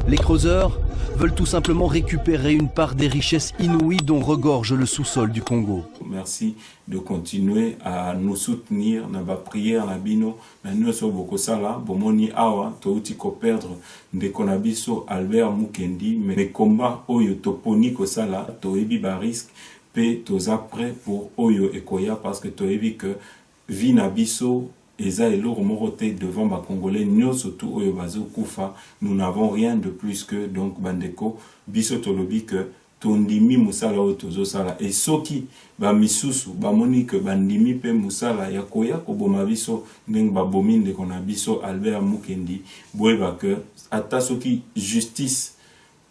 Les creuseurs veulent tout simplement récupérer une part des richesses inouïes dont regorge le sous-sol du Congo. Merci de continuer à nous soutenir dans la prière, dans bino, dans notre bokosala, bomoni awa, touti ko perdre de konabiso Albert Mukendi, mais les combats oyo toponi kosala, toebi ba risque, pe toza prêt pour oyo ekoya parce que toebi que vinabiso Eza eloro morote devant ba Congolais, nous surtout oyo bazo kufa, nous n'avons rien de plus que donc bandeko biso tolobi que tondimi musala o tozo sala et soki ba misusu ba moni que bandimi pe musala ya koya ko boma biso ndeng ba bominde kona biso Albert Mukendi boyeba que ata soki justice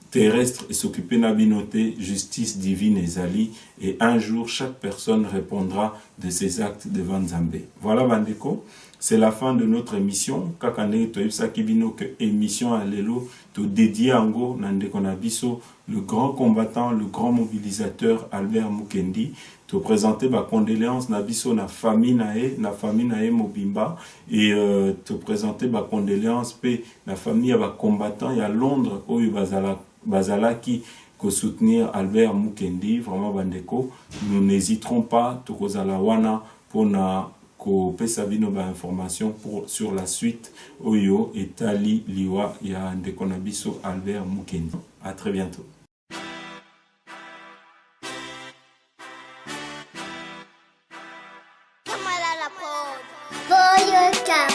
terrestre et s'occuper na binote, justice divine ezali et un jour chaque personne répondra de ces actes devant Nzambe. Voilà Bandeko, c'est la fin de notre émission. Kakane toyebsa kibino que émission alelo to dédié ango nandeko nabiso, le grand combattant, le grand mobilisateur Albert Mukendi, te présenter ma condoléance nabiso na famille nae Mobimba et te présenter ma condoléance pe la famille ya ba combattant ya Londres oyo bazala qui soutenir Albert Mukendi. Vraiment Bandeko, nous n'hésiterons pas tokozala wana pona ko pesa bino ba information sur la suite oyo etali liwa ya ndeko nabiso Albert Mukendi. À très bientôt. Boyoka,